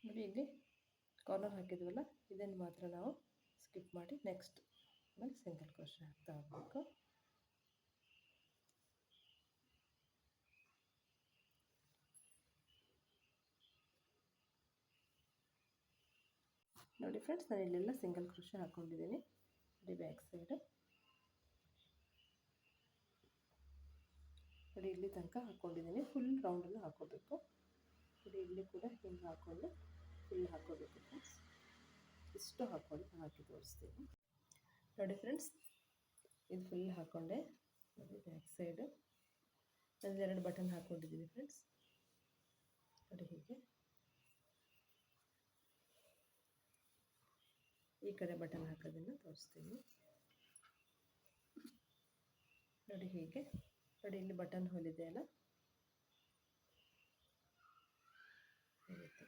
ನೋಡಿ ಇಲ್ಲಿ ಕಾರ್ನರ್ ಹಾಕಿದ್ವಲ್ಲ, ಇದನ್ನು ಮಾತ್ರ ನಾವು ಸ್ಕಿಪ್ ಮಾಡಿ ನೆಕ್ಸ್ಟ್ ಆಮೇಲೆ ಸಿಂಗಲ್ ಕ್ರೋಶೆ ಹಾಕ್ತಾ ಹೋಗಬೇಕು. ನೋಡಿ ಫ್ರೆಂಡ್ಸ್, ನಾನು ಇಲ್ಲೆಲ್ಲ ಸಿಂಗಲ್ ಕ್ರೋಶೆ ಹಾಕ್ಕೊಂಡಿದ್ದೀನಿ. ನೋಡಿ ಬ್ಯಾಕ್ ಸೈಡು ನೋಡಿ, ಇಲ್ಲಿ ತನಕ ಹಾಕ್ಕೊಂಡಿದ್ದೀನಿ. ಫುಲ್ ರೌಂಡಲ್ಲಿ ಹಾಕೋಬೇಕು ನೋಡಿ, ಇಲ್ಲಿ ಕೂಡ ಹಿಂಗೆ ಹಾಕ್ಕೊಂಡು ಫುಲ್ ಹಾಕೋಬೇಕು ಫ್ರೆಂಡ್ಸ್. ಇಷ್ಟು ಹಾಕಿ ತೋರಿಸ್ತೀನಿ ನೋಡಿ ಫ್ರೆಂಡ್ಸ್. ಇದು ಫುಲ್ ಹಾಕ್ಕೊಂಡೆ ನೋಡಿ, ಬ್ಯಾಕ್ ಸೈಡು ನಾನು 2 ಬಟನ್ ಹಾಕ್ಕೊಂಡಿದ್ದೀನಿ ಫ್ರೆಂಡ್ಸ್. ನೋಡಿ ಹೀಗೆ ಈ ಕಡೆ ಬಟನ್ ಹಾಕೋದನ್ನು ತೋರಿಸ್ತೀನಿ ನೋಡಿ. ಹೀಗೆ ನೋಡಿ, ಇಲ್ಲಿ ಬಟನ್ ಹೋಲಿದೆ ಅಲ್ಲ, ಈ ರೀತಿ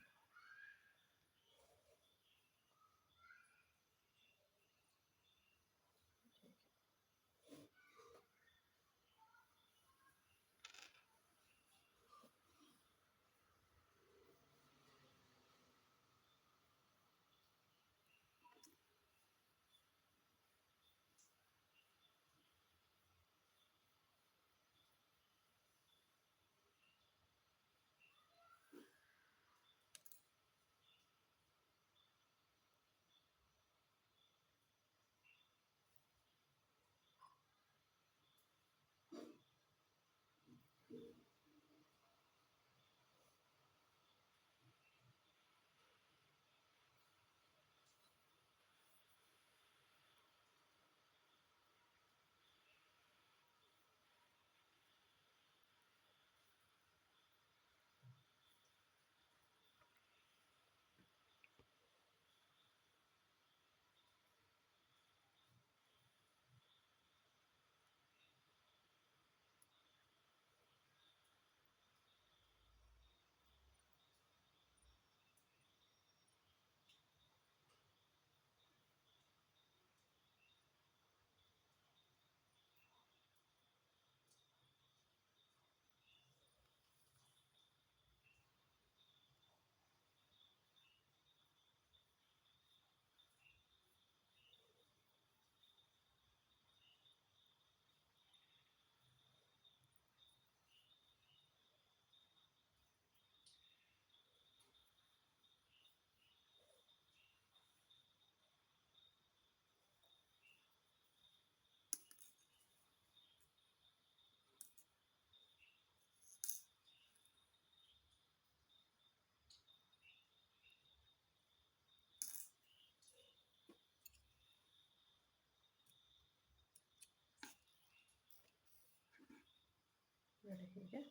ನೋಡಿ ಹೀಗೆ.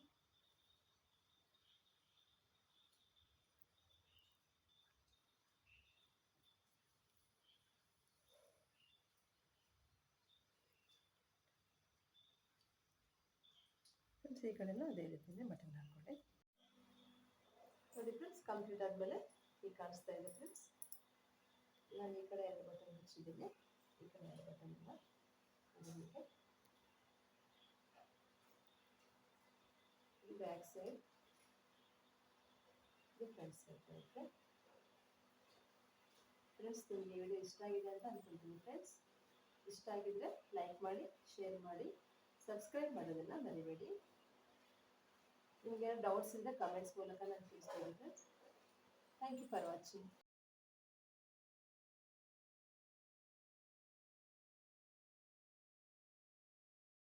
ಫ್ರೆಂಡ್ಸ್ ಈ ಕಡೆನೂ ಅದೇ ರೀತಿಯೇ ಬಟನ್ ಹಾಕ್ಕೊಳ್ಳಿ. ನೋಡಿ ಫ್ರೆಂಡ್ಸ್, ಕಂಪ್ಲೀಟ್ ಆದಮೇಲೆ ಈಗ ಕಾಣಿಸ್ತಾ ಇದೆ ಫ್ರೆಂಡ್ಸ್. ನಾನು ಈ ಕಡೆ 2 ಬಟನ್ ಹಚ್ಚಿದ್ದೀನಿ, ಈ ಕಡೆ 2 ಬಟನ್ ಇಲ್ಲ. ಹೀಗೆ ಈ ಬ್ಯಾಕ್ ಸೈಡ್, ಇದು ಫ್ರಂಟ್ ಸೈಡ್ ಬರುತ್ತೆ. ಫ್ರೆಂಡ್ಸ್, ನಿಮಗೆ ವಿಡಿಯೋ ಇಷ್ಟ ಆಗಿದೆ ಅಂತ ಅನ್ಕೊಳ್ತೀನಿ ಫ್ರೆಂಡ್ಸ್. ಇಷ್ಟ ಆಗಿದ್ರೆ ಲೈಕ್ ಮಾಡಿ, ಶೇರ್ ಮಾಡಿ, ಸಬ್ಸ್ಕ್ರೈಬ್ ಮಾಡೋದನ್ನು ಮರಿಬೇಡಿ. ನಿಮಗೆ ಡೌಟ್ಸ್ ಇದ್ದರೆ ಕಮೆಂಟ್ಸ್ ಮೂಲಕ ನಾನು ತಿಳಿಸ್ತೀನಿ friends. Thank you for watching.